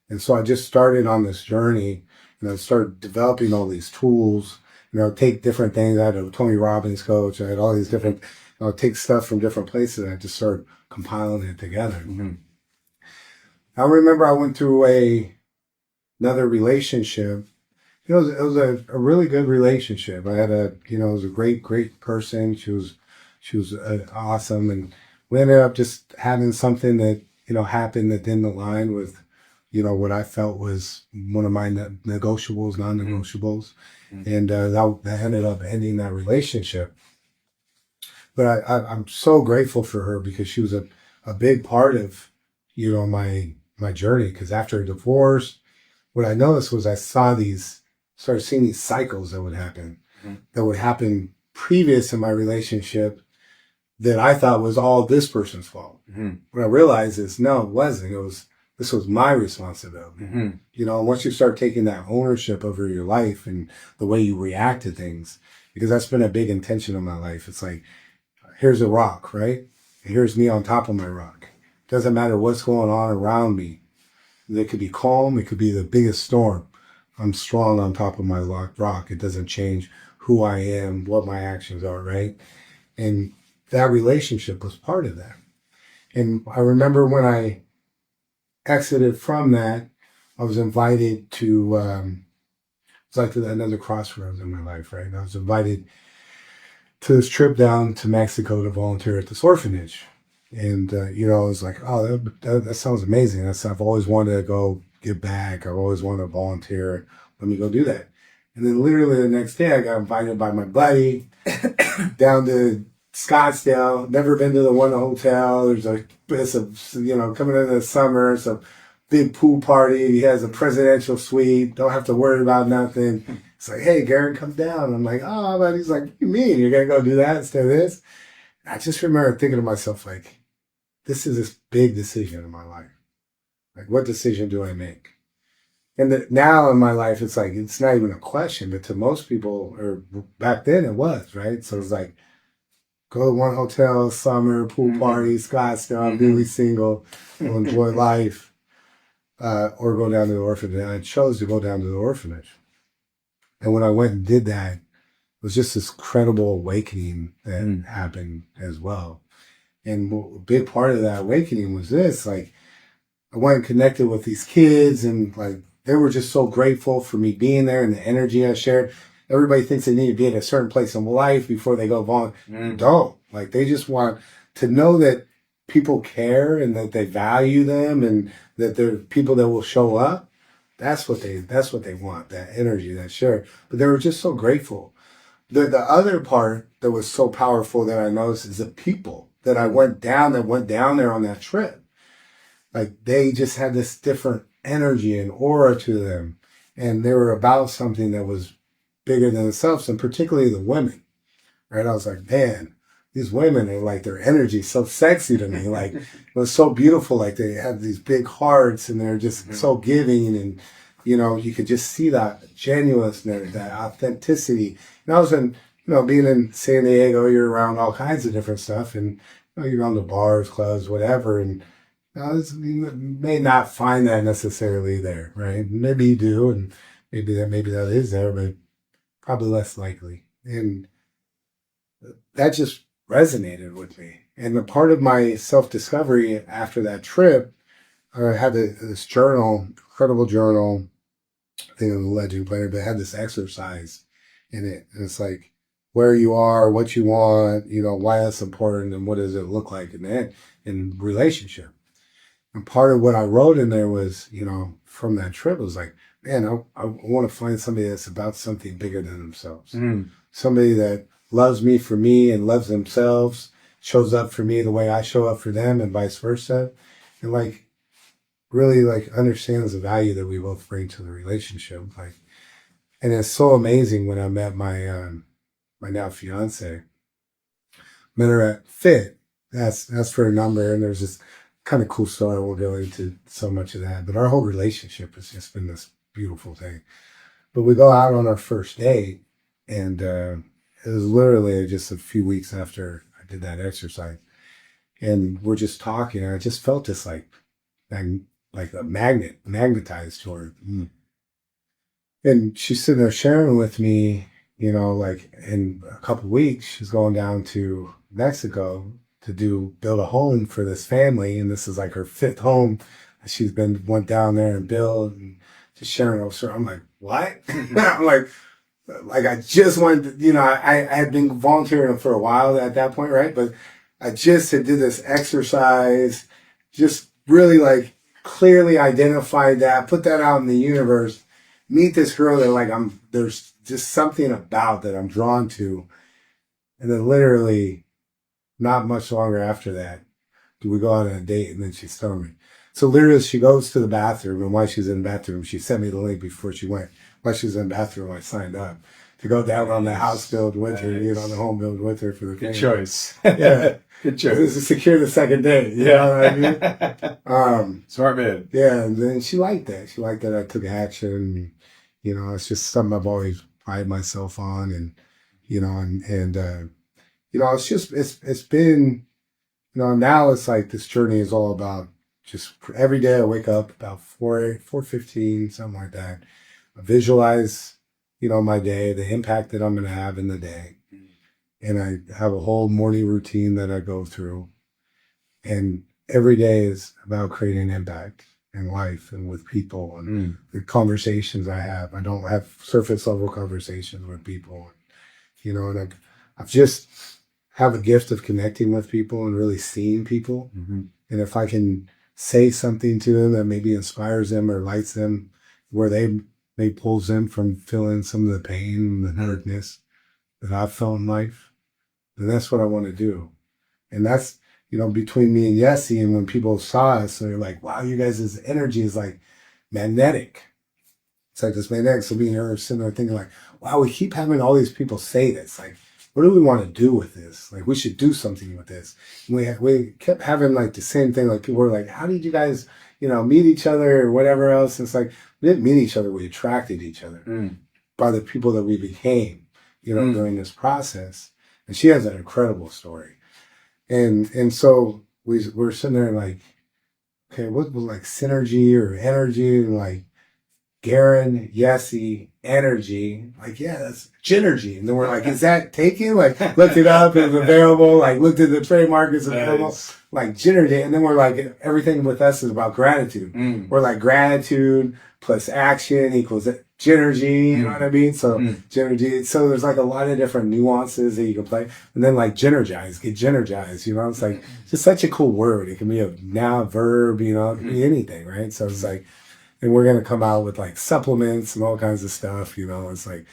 And so I just started on this journey and I started developing all these tools. Take different things. I had a Tony Robbins coach. I had all these different, take stuff from different places. And I just started compiling it together. I remember I went through another relationship. It was a really good relationship. I had it was a great person. She was awesome. And we ended up just having something that, happened that didn't align with, what I felt was one of my negotiables, non-negotiables. And that ended up ending that relationship. But I'm so grateful for her because she was a big part of, my journey. Because after a divorce, what I noticed was I started seeing these cycles that would happen previous in my relationship that I thought was all this person's fault. What I realized is, no, it wasn't. This was my responsibility. Once you start taking that ownership over your life and the way you react to things, because that's been a big intention of my life. It's like, here's a rock, right? And here's me on top of my rock. Doesn't matter what's going on around me. It could be calm. It could be the biggest storm. I'm strong on top of my rock. It doesn't change who I am, what my actions are, right? And that relationship was part of that. And I remember when I exited from that, I was invited to, it's like another crossroads in my life, right? I was invited to this trip down to Mexico to volunteer at this orphanage. And, I was like, oh, that sounds amazing. I've always wanted to go give back. I've always wanted to volunteer. Let me go do that. And then literally the next day I got invited by my buddy down to Scottsdale. Never been to the One Hotel. There's coming into the summer, it's a big pool party. He has a presidential suite. Don't have to worry about nothing. It's like, hey, Garrin, come down. I'm like, oh, but he's like, what do you mean? You're going to go do that instead of this? And I just remember thinking to myself, like, this is this big decision in my life. Like, what decision do I make? And now in my life, it's like, it's not even a question, but to most people, or back then it was, right? So it's like, go to One Hotel, summer, pool party, Scottsdale, I'm newly single, will enjoy life, or go down to the orphanage. And I chose to go down to the orphanage. And when I went and did that, it was just this incredible awakening that happened as well. And a big part of that awakening was this, like, I went and connected with these kids and like, they were just so grateful for me being there and the energy I shared. Everybody thinks they need to be at a certain place in life before they go volunteer. Don't. Like, they just want to know that people care and that they value them and that they're people that will show up. That's what they want, that energy, that share. But they were just so grateful. The other part that was so powerful that I noticed is the people. that went down there on that trip, like they just had this different energy and aura to them. And they were about something that was bigger than themselves, and particularly the women, right? I was like, man, these women are like, their energy so sexy to me. Like, it was so beautiful. Like, they have these big hearts and they're just so giving. And, you know, you could just see that genuineness, that authenticity. And I was in, you know, being in San Diego, you're around all kinds of different stuff. And, you know, you're around the bars, clubs, whatever. And you may not find that necessarily there, right? Maybe you do. And maybe that is there, but probably less likely. And that just resonated with me. And a part of my self-discovery after that trip, I had this journal, incredible journal, I think it was a Legend Planner, but it had this exercise in it. And it's like where you are, what you want, you know, why that's important, and what does it look like in relationship. And part of what I wrote in there was, you know, from that trip, was like, man, I want to find somebody that's about something bigger than themselves. Somebody that loves me for me and loves themselves, shows up for me the way I show up for them, and vice versa. And like, really like understands the value that we both bring to the relationship. Like, and it's so amazing when I met my now fiance. Met her at Fit. That's for a number, and there's this kind of cool story. I won't go into so much of that, but our whole relationship has just been this beautiful thing. But we go out on our first date, and it was literally just a few weeks after I did that exercise, and we're just talking, and I just felt this like a magnetized to her. And she's sitting there sharing with me, you know, like in a couple of weeks, she's going down to Mexico to build a home for this family. And this is like her 5th home. She's went down there and built, and just sharing over. I'm like, what? I'm like I just wanted to, you know, I had been volunteering for a while at that point, right? But I just had did this exercise, just really like clearly identified that, put that out in the universe, meet this girl that like there's just something about that I'm drawn to. And then literally not much longer after that, we go out on a date, and then she's telling me. So literally she goes to the bathroom, and while she's in the bathroom, she sent me the link before she went. While she was in the bathroom, I signed up to go down on the house build with her, you know, the home build with her for the family. Good choice. Yeah. Good choice. To secure the second date. You know what I mean? Smart man. Yeah, and then she liked that. She liked that I took action. You know, it's just something I've always prided myself on, and you know, and you know, it's been, you know, now it's like this journey is all about just every day I wake up about 4:15, something like that. I visualize, you know, my day, the impact that I'm going to have in the day. And I have a whole morning routine that I go through. And every day is about creating impact in life and with people, and the conversations I have. I don't have surface level conversations with people, you know, and I've just have a gift of connecting with people and really seeing people. And if I can say something to them that maybe inspires them or lights them where they pulls them from feeling some of the pain and the hurtness that I've felt in life, then that's what I want to do. And that's, you know, between me and Yesi, and when people saw us, they're like, wow, you guys' energy is like magnetic. It's like this magnetic. So me and her are sitting there thinking like, wow, we keep having all these people say this. Like, what do we want to do with this? Like, we should do something with this. And we kept having like the same thing. Like, people were like, how did you guys, you know, meet each other or whatever else? And it's like, we didn't meet each other. We attracted each other by the people that we became, you know, during this process. And she has an incredible story. And so we're sitting there like, okay, what was like synergy or energy, and like Garrin, Yesi, energy. Like, yeah, that's Gÿnergy. And then we're like, is that taken? Like, looked it up, it was available, like looked at the trademark, it's available. Like Gÿnergy. And then we're like, everything with us is about gratitude. We're like, gratitude plus action equals Gÿnergy, you know what I mean? So Gÿnergy. So there's like a lot of different nuances that you can play. And then like Gÿnergize, get Gÿnergized, you know? It's like just such a cool word. It can be a noun, verb, you know, it can be anything, right? So it's like, and we're going to come out with like supplements and all kinds of stuff, you know? It's like,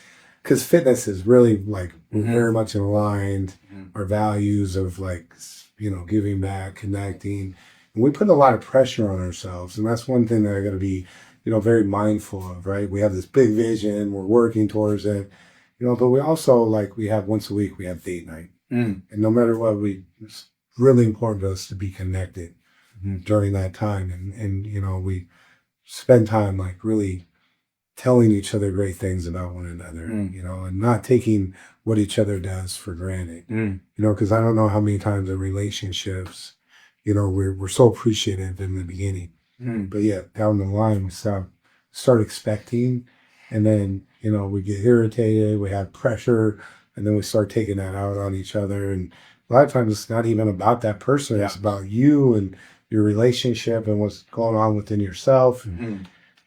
because fitness is really like very much aligned, our values of like, giving back, connecting. And we put a lot of pressure on ourselves. And that's one thing that I got to be, very mindful of, right? We have this big vision, we're working towards it, but we also we have once a week, we have date night. And no matter what, it's really important to us to be connected during that time. And we spend time really telling each other great things about one another, and not taking what each other does for granted, because I don't know how many times in relationships, we're so appreciative in the beginning, but yeah, down the line, we start expecting, and then, we get irritated, we have pressure, and then we start taking that out on each other. And a lot of times it's not even about that person. It's about you and your relationship and what's going on within yourself.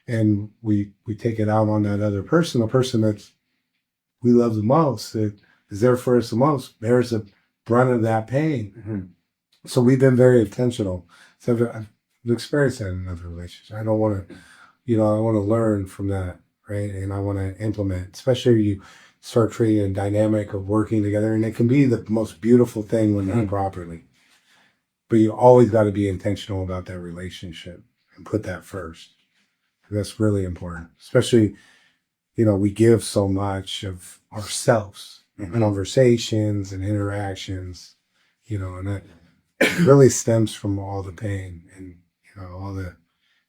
And we take it out on that other person, the person that we love the most, that is there for us the most, bears the brunt of that pain. So we've been very intentional. So I've experienced that in other relationships. I don't want to, I want to learn from that, right? And I want to implement, especially you start creating a dynamic of working together. And it can be the most beautiful thing when done properly. But you always got to be intentional about that relationship and put that first. That's really important, especially, we give so much of ourselves in conversations and interactions, and that really stems from all the pain and, and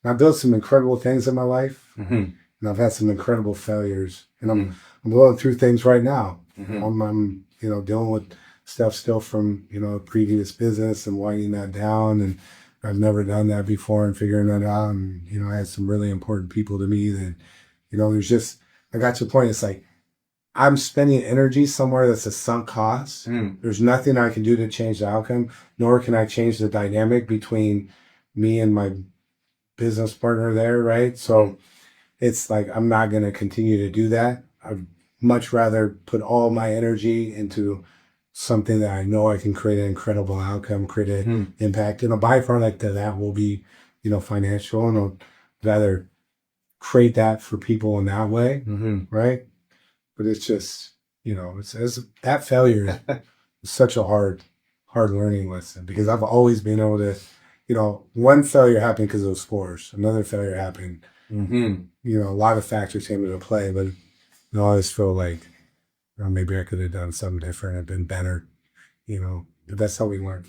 I've built some incredible things in my life, and I've had some incredible failures, and I'm going through things right now. I'm dealing with stuff still from, previous business and winding that down, and I've never done that before and figuring that out. And, I had some really important people to me that, there's just, I got to a point, it's like, I'm spending energy somewhere that's a sunk cost. There's nothing I can do to change the outcome, nor can I change the dynamic between me and my business partner there, right? So it's like, I'm not going to continue to do that. I'd much rather put all my energy into something that I know I can create an incredible outcome, create an impact, and a byproduct of that will be, financial, and I'll rather create that for people in that way, right? But it's just, that failure is such a hard learning lesson, because I've always been able to, one failure happened because it was forced, another failure happened, a lot of factors came into play, but I always feel like, maybe I could have done something different and been better, but that's how we learn.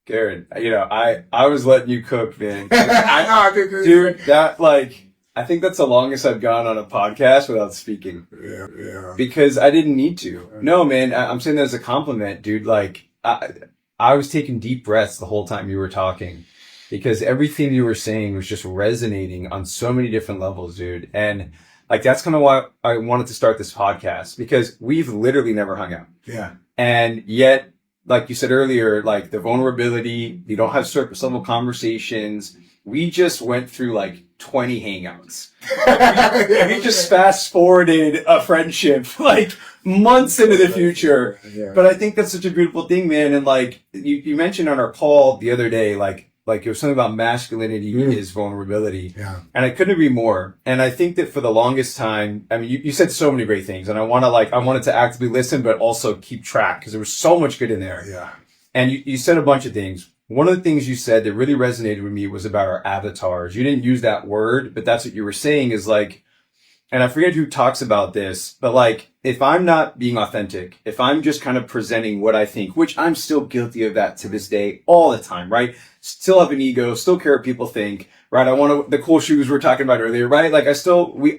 Garrin, I was letting you cook, man. Dude, I think that's the longest I've gone on a podcast without speaking. Yeah. Because I didn't need to. No, man, I'm saying that as a compliment, dude. I was taking deep breaths the whole time you were talking, because everything you were saying was just resonating on so many different levels, dude. And that's kind of why I wanted to start this podcast, because we've literally never hung out. Yeah. And yet, like you said earlier, the vulnerability, you don't have surface level conversations. We just went through 20 hangouts. We just fast forwarded a friendship months into the future. Yeah. But I think that's such a beautiful thing, man. And you mentioned on our call the other day, it was something about masculinity is vulnerability. Yeah. And I couldn't agree more. And I think that for the longest time, I mean, you said so many great things, and I wanted to actively listen, but also keep track, because there was so much good in there. Yeah. And you said a bunch of things. One of the things you said that really resonated with me was about our avatars. You didn't use that word, but that's what you were saying is and I forget who talks about this, but if I'm not being authentic, if I'm just kind of presenting what I think, which I'm still guilty of that to this day all the time, right? Still have an ego, still care what people think, right? I want the cool shoes we were talking about earlier, right? I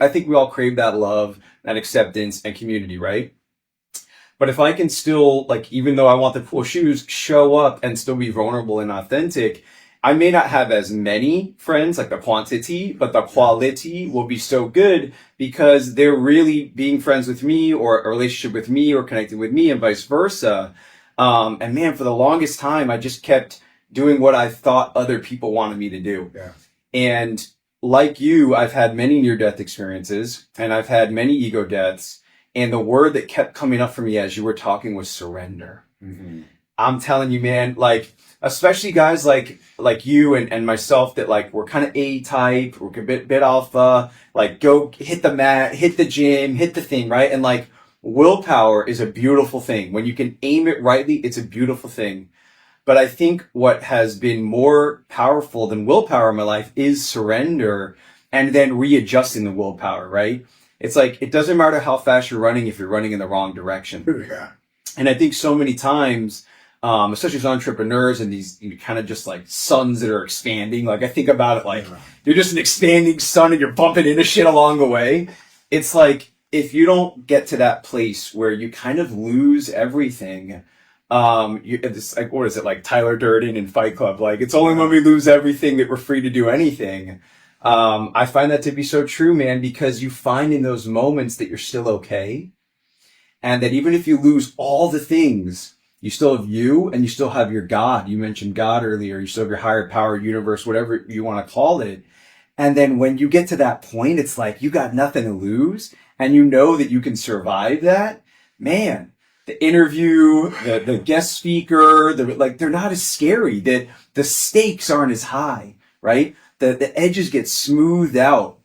think we all crave that love, that acceptance and community, right? But if I can still, even though I want the cool shoes, show up and still be vulnerable and authentic, I may not have as many friends, the quantity, but the quality will be so good, because they're really being friends with me, or a relationship with me, or connecting with me, and vice versa. And man, for the longest time, I just kept doing what I thought other people wanted me to do. Yeah. And like you, I've had many near-death experiences, and I've had many ego deaths. And the word that kept coming up for me as you were talking was surrender. I'm telling you, man, especially guys like you and myself that we're kind of A-type, we're a bit alpha, go hit the mat, hit the gym, hit the thing, right? And willpower is a beautiful thing. When you can aim it rightly, it's a beautiful thing. But I think what has been more powerful than willpower in my life is surrender and then readjusting the willpower, right? It's like, it doesn't matter how fast you're running if you're running in the wrong direction. Yeah. And I think so many times, especially as entrepreneurs and these kind of just like suns that are expanding, like I think about it like you're just an expanding sun and you're bumping into shit along the way. It's like, if you don't get to that place where you kind of lose everything, it's like, what is it, like Tyler Durden in Fight Club? Like, it's only when we lose everything that we're free to do anything. I find that to be so true, man, because you find in those moments that you're still okay. And that even if you lose all the things, you still have you and you still have your God. You mentioned God earlier. You still have your higher power, universe, whatever you want to call it. And then when you get to that point, it's like you got nothing to lose and you know that you can survive that. Man, the interview, the guest speaker, they're not as scary. That the stakes aren't as high, right? The edges get smoothed out.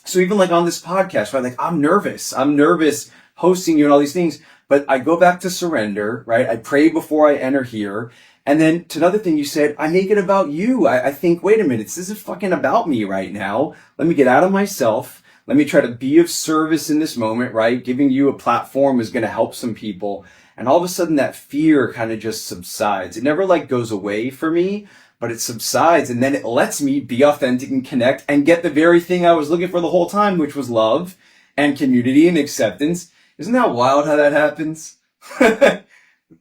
So even like on this podcast, right? Like I'm nervous hosting you and all these things, but I go back to surrender, right? I pray before I enter here. And then to another thing you said, I make it about you. I think, wait a minute, this isn't fucking about me right now. Let me get out of myself. Let me try to be of service in this moment, right? Giving you a platform is going to help some people. And all of a sudden that fear kind of just subsides. It never like goes away for me, but it subsides. And then it lets me be authentic and connect and get the very thing I was looking for the whole time, which was love and community and acceptance. Isn't that wild how that happens?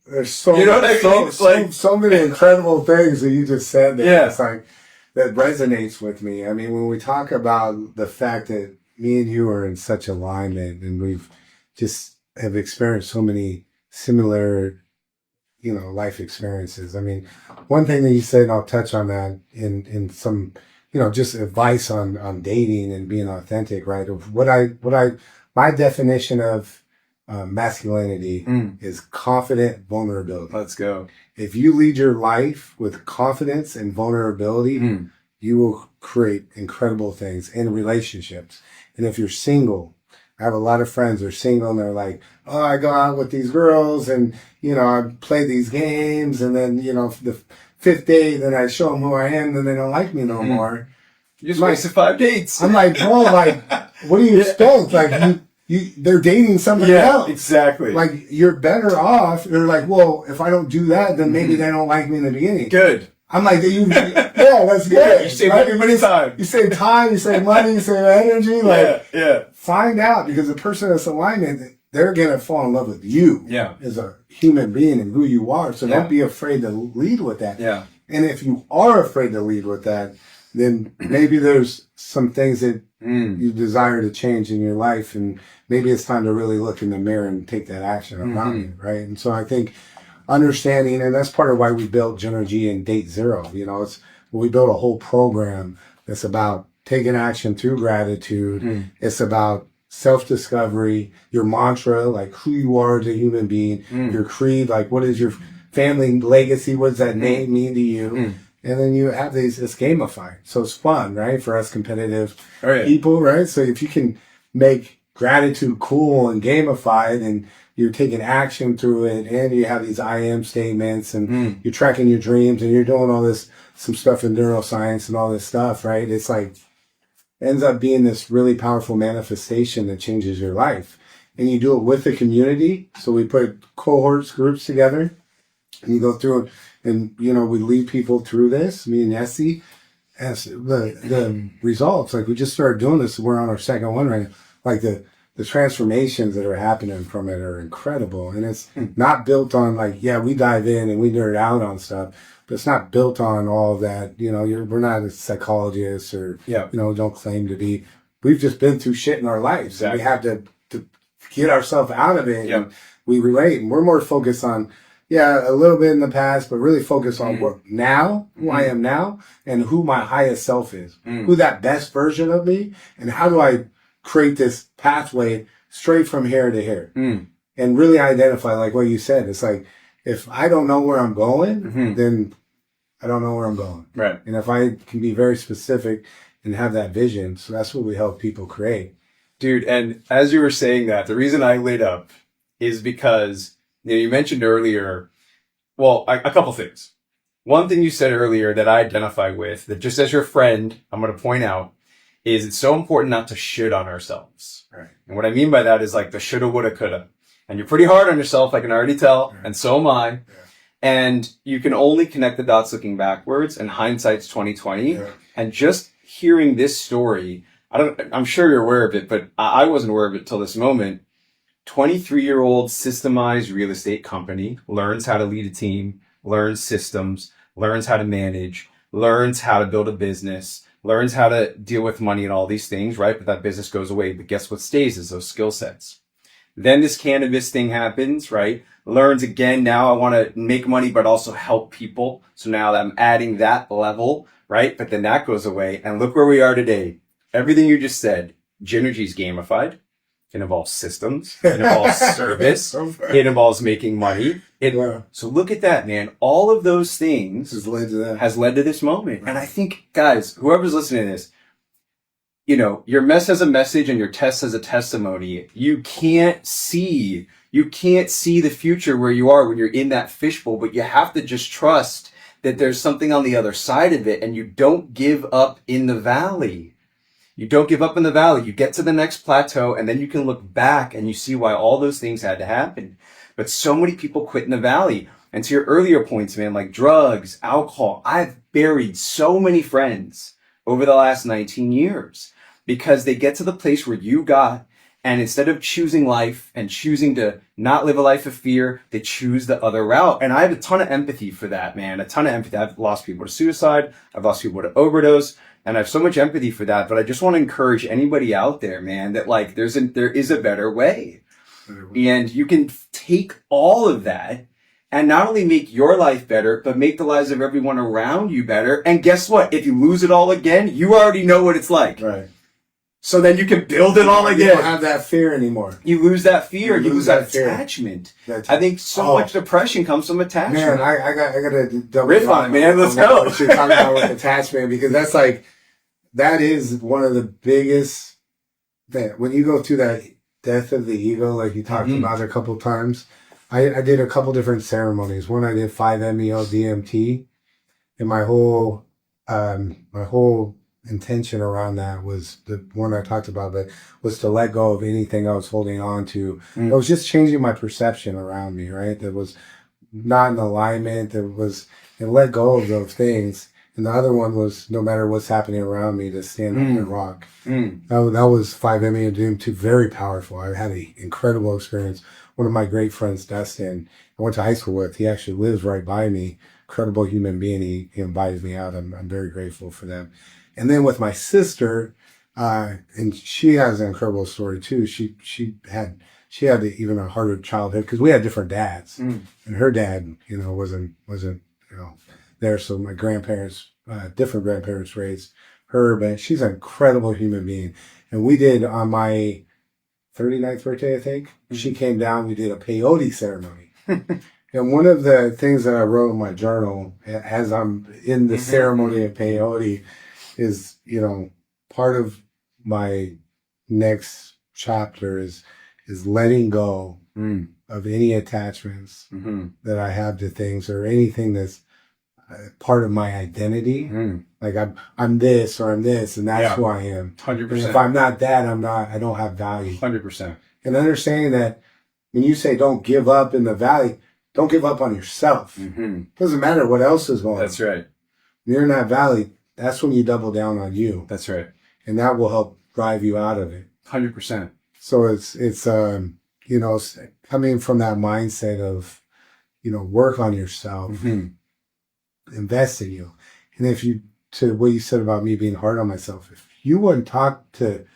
There's so, you know what I mean? so many incredible things that you just said there. Yeah. It's like, that resonates with me. I mean, when we talk about the fact that me and you are in such alignment and we've just have experienced so many similar, life experiences. I mean, one thing that you said, and I'll touch on that in some, just advice on dating and being authentic, right? Of my definition of masculinity is confident vulnerability. Let's go. If you lead your life with confidence and vulnerability, you will create incredible things in relationships. And if you're single, I have a lot of friends who are single and they're like, oh, I go out with these girls and, I play these games. And then, the fifth date, then I show them who I am, then they don't like me no more. You just wasted 5 dates. I'm like, bro, what do you expect? Like, they're dating somebody else. Exactly. Like, you're better off. They're like, well, if I don't do that, then maybe they don't like me in the beginning. Good. I'm like, that's good. You save everybody's time. You save time, you save money, you save energy. Find out, because the person that's alignment, they're going to fall in love with you as a human being and who you are. So don't be afraid to lead with that. Yeah. And if you are afraid to lead with that, then maybe there's some things that you desire to change in your life. And maybe it's time to really look in the mirror and take that action around you, right? And so I think understanding, and that's part of why we built Gÿnergy and Date Zero. We built a whole program that's about taking action through gratitude. It's about self-discovery, your mantra, like who you are as a human being, your creed, like what is your family legacy, what does that name mean to you? And then you have it's gamified. So it's fun, right? For us competitive people, right? So if you can make gratitude cool and gamified and you're taking action through it and you have these I am statements and you're tracking your dreams and you're doing all this, some stuff in neuroscience and all this stuff, right? It's like, ends up being this really powerful manifestation that changes your life. And you do it with the community. So we put cohorts, groups together and you go through it and, we lead people through this, me and Yesi, as the results. Like we just started doing this. We're on our second one right now. Like the transformations that are happening from it are incredible. And it's not built on we dive in and we nerd out on stuff, but it's not built on all of that. We're not a psychologist or, don't claim to be. We've just been through shit in our lives. Exactly. And we have to get ourselves out of it. And we relate. And we're more focused on, a little bit in the past, but really focus on what now, who I am now, and who my highest self is, who that best version of me, and how do I create this pathway straight from here to here and really identify, like what you said. It's like, if I don't know where I'm going, then I don't know where I'm going. Right. And if I can be very specific and have that vision, so that's what we help people create. Dude, and as you were saying that, the reason I lit up is because you mentioned earlier, well, a couple things. One thing you said earlier that I identify with, that just as your friend, I'm going to point out, is it's so important not to shit on ourselves. Right. And what I mean by that is like the shoulda, woulda, coulda. And you're pretty hard on yourself, I can already tell, and so am I. Yeah. And you can only connect the dots looking backwards, and hindsight's 2020. Yeah. And just hearing this story, I'm sure you're aware of it, but I wasn't aware of it till this moment. 23-year-old systemized real estate company, learns how to lead a team, learns systems, learns how to manage, learns how to build a business, learns how to deal with money and all these things, right? But that business goes away. But guess what stays is those skill sets. Then this cannabis thing happens, right? Learns again, now I want to make money, but also help people. So now I'm adding that level, right? But then that goes away. And look where we are today. Everything you just said, Gÿnergy is gamified. It involves systems. It involves service. It involves making money. So look at that, man. All of those things has led to this moment. Right. And I think, guys, whoever's listening to this, your mess has a message and your test has a testimony. You can't see the future where you are when you're in that fishbowl, but you have to just trust that there's something on the other side of it, and you don't give up in the valley. You don't give up in the valley. You get to the next plateau, and then you can look back and you see why all those things had to happen. But so many people quit in the valley. And to your earlier points, man, like drugs, alcohol, I've buried so many friends over the last 19 years because they get to the place where you got, and instead of choosing life and choosing to not live a life of fear, they choose the other route. And I have a ton of empathy for that, man. A ton of empathy. I've lost people to suicide. I've lost people to overdose. And I have so much empathy for that. But I just want to encourage anybody out there, man, that like there is a better way. And you can take all of that and not only make your life better, but make the lives of everyone around you better. And guess what? If you lose it all again, you already know what it's like. Right. So then you can build it all again. You don't have that fear anymore. You lose that fear. You lose that attachment. I think so much depression comes from attachment. Man, I got to double riff on it, man. Let's go. What you're talking about with attachment, because that is one of the biggest that when you go through that death of the ego, like you talked about a couple times. I did a couple different ceremonies. One I did 5-MeO DMT, and my whole intention around that was the one I talked about, but was to let go of anything I was holding on to. It was just changing my perception around me, right? That was not in alignment. And let go of those things. And the other one was no matter what's happening around me, to stand up and rock. That was 5-MeO DMT, very powerful. I had an incredible experience. One of my great friends, Dustin, I went to high school with, he actually lives right by me. Incredible human being. He invited me out. I'm very grateful for them. And then with my sister, and she has an incredible story too. She had even a harder childhood because we had different dads, and her dad, wasn't there. So my grandparents, different grandparents raised her, but she's an incredible human being. And we did on my 39th birthday, I think, she came down, we did a peyote ceremony. And one of the things that I wrote in my journal as I'm in the ceremony of peyote is, part of my next chapter is letting go of any attachments that I have to things or anything that's part of my identity. Like I'm this or I'm this, and that's who I am. 100%. And if I'm not that, I don't have value. 100%. And understanding that when you say don't give up in the valley, don't give up on yourself. Doesn't matter what else is going on. That's right. When you're in that valley, that's when you double down on you. That's right. And that will help drive you out of it. 100%. So it's coming from that mindset of, work on yourself, invest in you. And to what you said about me being hard on myself, if you wouldn't talk to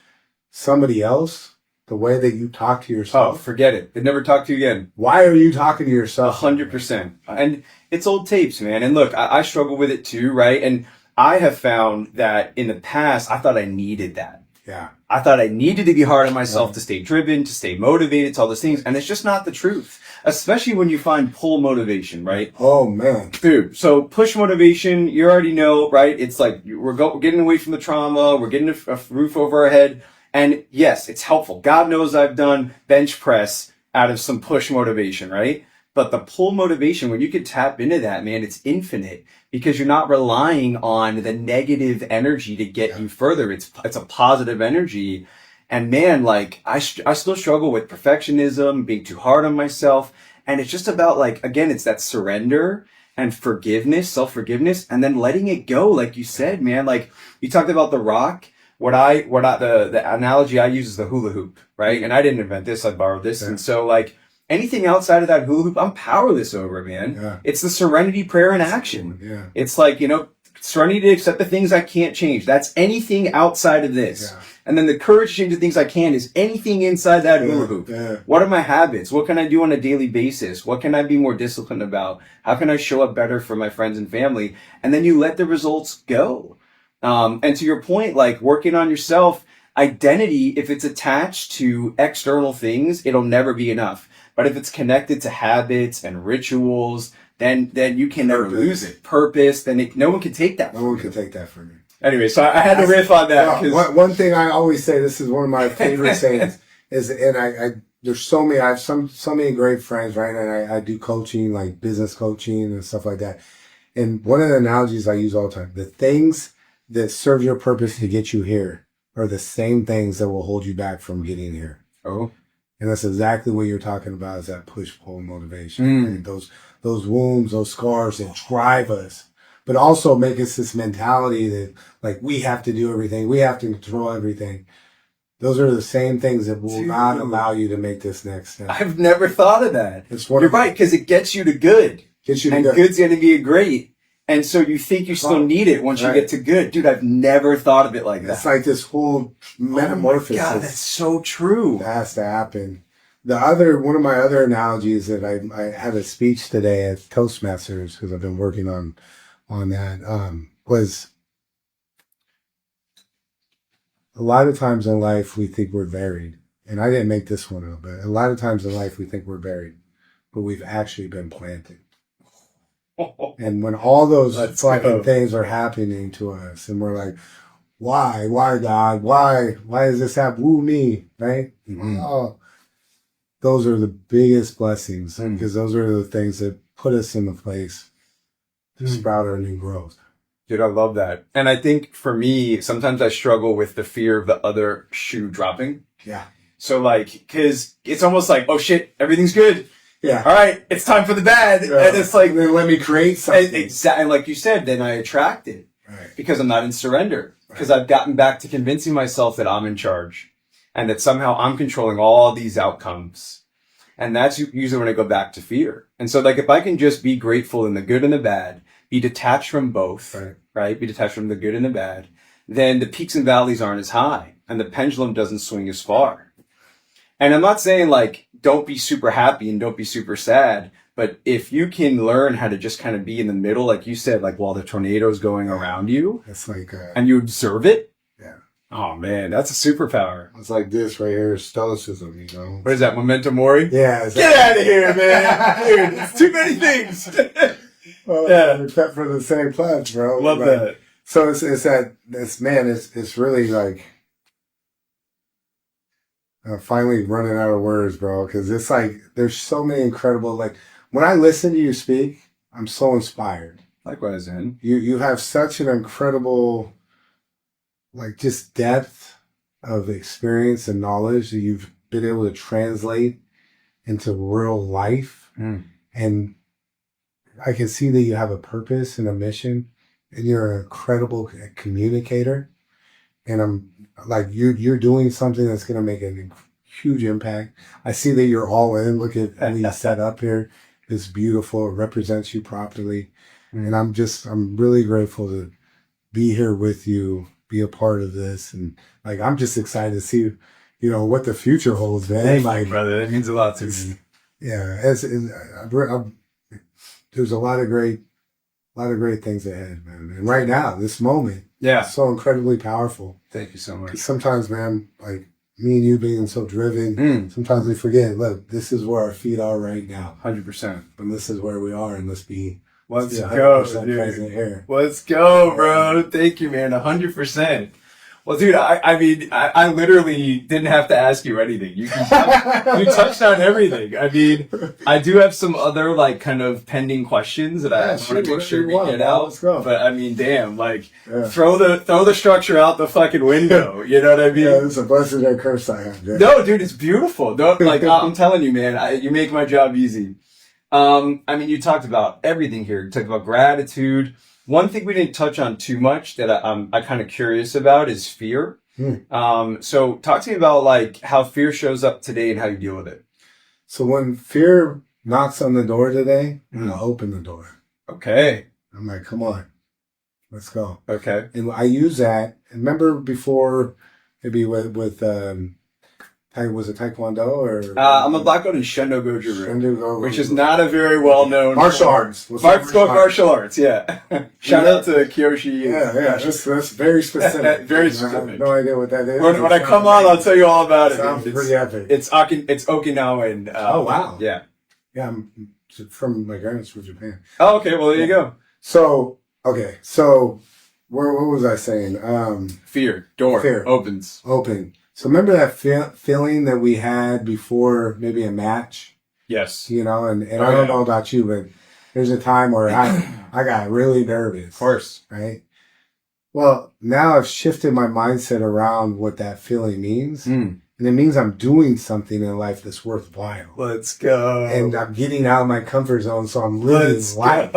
somebody else the way that you talk to yourself. Oh, forget it. They'd never talk to you again. Why are you talking to yourself? 100%. And it's old tapes, man. And look, I struggle with it too, right? And I have found that in the past, I thought I needed that. Yeah. I thought I needed to be hard on myself to stay driven, to stay motivated, to all those things. And it's just not the truth, especially when you find pull motivation, right? Oh, man. Dude, so push motivation, you already know, right? It's like we're getting away from the trauma. We're getting a roof over our head. And yes, it's helpful. God knows I've done bench press out of some push motivation, right? But the pull motivation, when you can tap into that, man, it's infinite because you're not relying on the negative energy to get you further. It's a positive energy. And man, like I still struggle with perfectionism, being too hard on myself. And it's just about like, again, it's that surrender and forgiveness, self-forgiveness, and then letting it go. Like you said, man, like you talked about the rock. The analogy I use is the hula hoop, right? And I didn't invent this. I borrowed this. And so like anything outside of that hula hoop, I'm powerless over, man. Yeah. It's the serenity prayer in action. Yeah. It's like, serenity to accept the things I can't change. That's anything outside of this. Yeah. And then the courage to change the things I can is anything inside that hula hoop. Yeah. What are my habits? What can I do on a daily basis? What can I be more disciplined about? How can I show up better for my friends and family? And then you let the results go. And to your point, like working on yourself, identity, if it's attached to external things, it'll never be enough. But if it's connected to habits and rituals, then you can never lose it. Purpose, then no one can take that from you. No one can take that from you. Anyway, so I had to riff on that. One thing I always say, this is one of my favorite sayings, is, and I there's so many, I have so many great friends, right? And I do coaching, like business coaching and stuff like that. And one of the analogies I use all the time, the things that serve your purpose to get you here are the same things that will hold you back from getting here. Oh. And that's exactly what you're talking about, is that push-pull motivation. And those wounds, those scars that drive us, but also make us this mentality that like we have to do everything, we have to control everything. Those are the same things that will not allow you to make this next step. I've never thought of that. You're right, because it gets you to good. And good's going to be a great. And so you think you still need it once you get to good. Dude, I've never thought of it like that. It's like this whole metamorphosis. Oh my God, that's so true. That has to happen. One of my other analogies that I had a speech today at Toastmasters, because I've been working on that, was a lot of times in life we think we're varied. And I didn't make this one up, but a lot of times in life we think we're varied, but we've actually been planted. And when all those fucking things are happening to us, and we're like, why God? Why does this happen? Woo me, right? Mm-hmm. Oh, those are the biggest blessings, because those are the things that put us in the place to sprout our new growth. Dude, I love that. And I think for me, sometimes I struggle with the fear of the other shoe dropping. Yeah. So like, cause it's almost like, oh shit, everything's good. Yeah. All right, it's time for the bad. Yeah. And it's like, then let me create something. Exactly. Like you said, then I attract it. Right. Because I'm not in surrender. Because I've gotten back to convincing myself that I'm in charge and that somehow I'm controlling all these outcomes. And that's usually when I go back to fear. And so like, if I can just be grateful in the good and the bad, be detached from both, right? Be detached from the good and the bad, then the peaks and valleys aren't as high and the pendulum doesn't swing as far. And I'm not saying like, don't be super happy and don't be super sad. But if you can learn how to just kind of be in the middle, like you said, like while the tornado's going around you, it's like, and you observe it. Yeah. Oh man, that's a superpower. It's like this right here, stoicism, What is that, memento mori? Yeah. Get out of here, man. Dude, it's too many things. We're cut from the same pledge, bro. Love that. So it's really like, finally running out of words, bro, because it's like there's so many incredible, like when I listen to you speak, I'm so inspired. Likewise, man. You have such an incredible, like, just depth of experience and knowledge that you've been able to translate into real life. And I can see that you have a purpose and a mission, and you're an incredible communicator. And I'm like, you're doing something that's going to make a huge impact. I see that you're all in. Look at how you set up here. It's beautiful. It represents you properly. And I'm really grateful to be here with you, be a part of this. And like, I'm just excited to see, what the future holds, man. Thank you, brother. That means a lot to me. Yeah. There's a lot of great things ahead, man. And right now, this moment, so incredibly powerful. Thank you so much. Sometimes, man, like me and you being so driven, sometimes we forget, look, this is where our feet are right now. 100%. And this is where we are, and let's be go, present here. Let's go, bro. Thank you, man. 100%. Well, dude, I mean, I literally didn't have to ask you anything. You touched on everything. I mean, I do have some other like kind of pending questions that I want to make sure we get out. Let's go. But I mean, damn, like throw the structure out the fucking window. You know what I mean? Yeah, it's a blessing and curse I have. Yeah. No, dude, it's beautiful. Don't like I'm telling you, man. You make my job easy. I mean, you talked about everything here. You talked about gratitude. One thing we didn't touch on too much that I'm kind of curious about is fear. So talk to me about like how fear shows up today and how you deal with it. So when fear knocks on the door today, I'm going to open the door. Okay. I'm like, come on, let's go. Okay. And I use that. Remember before, maybe with was it Taekwondo or? I'm a black belt in Shendo Goju, which is not a very well known martial arts. Martial arts, yeah. Shout out to Kyoshi. Yeah, that's very specific. Very specific. I have no idea what that is. When I come on, I'll tell you all about it. Sounds pretty epic. It's Okinawan. Oh wow. Yeah. Yeah, I'm from my parents from Japan. Oh, okay. Well, there you go. So what was I saying? Fear. Door. Fear. Opens. Open. So remember that feeling that we had before maybe a match? Yes. You know, and I don't know about you, but there's a time where I got really nervous. Of course. Right? Well, now I've shifted my mindset around what that feeling means. And it means I'm doing something in life that's worthwhile. Let's go. And I'm getting out of my comfort zone, so I'm living life.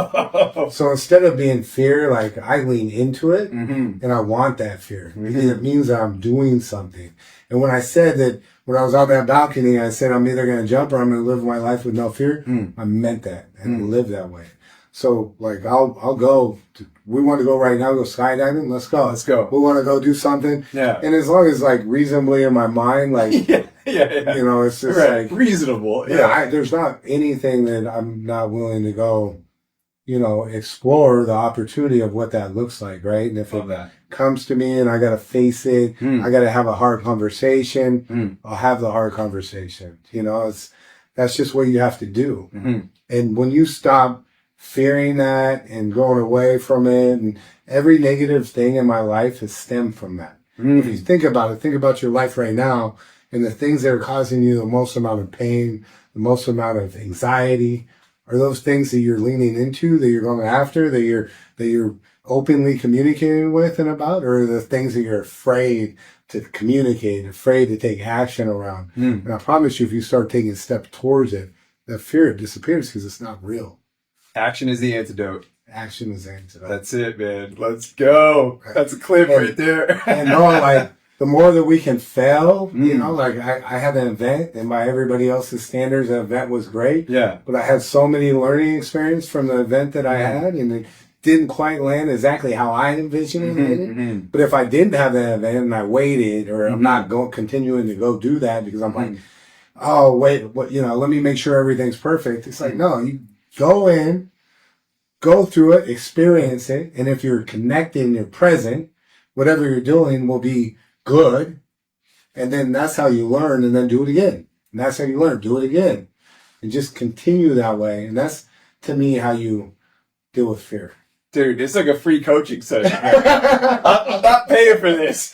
So instead of being fear, like I lean into it, and I want that fear. Because it means that I'm doing something. And when I said that, when I was on that balcony, I said I'm either going to jump or I'm going to live my life with no fear. I meant that and live that way. So like I'll go. We want to go right now. Go skydiving. Let's go. Let's go. We want to go do something. Yeah. And as long as like reasonably in my mind, like yeah. You know, it's just right. like reasonable. Yeah. There's not anything that I'm not willing to go. You know, explore the opportunity of what that looks like, right? And if it comes to me and I got to face it, I got to have a hard conversation. I'll have the hard conversation. You know, that's just what you have to do. And when you stop fearing that and going away from it, and every negative thing in my life has stemmed from that. If you think about your life right now and the things that are causing you the most amount of pain, the most amount of anxiety, are those things that you're leaning into, that you're going after, that you're openly communicating with and about, or are the things that you're afraid to communicate, afraid to take action around? And I promise you, if you start taking a step towards it, that fear disappears because it's not real. Action is the antidote. Action is the antidote. That's it, man. Let's go. That's a clip right there. And no, like the more that we can fail, you know, like I had an event, and by everybody else's standards, the event was great. Yeah. But I had so many learning experience from the event that I had, and it didn't quite land exactly how I envisioned it. But if I didn't have that event and I waited, or I'm not continuing to go do that because I'm like, oh wait, what? You know, let me make sure everything's perfect. It's like, no, you go in, go through it, experience it, and if you're connecting, you're present, whatever you're doing will be good, and then that's how you learn, and then do it again. And that's how you learn, do it again. And just continue that way. And that's, to me, how you deal with fear. Dude, it's like a free coaching session. I'm not paying for this.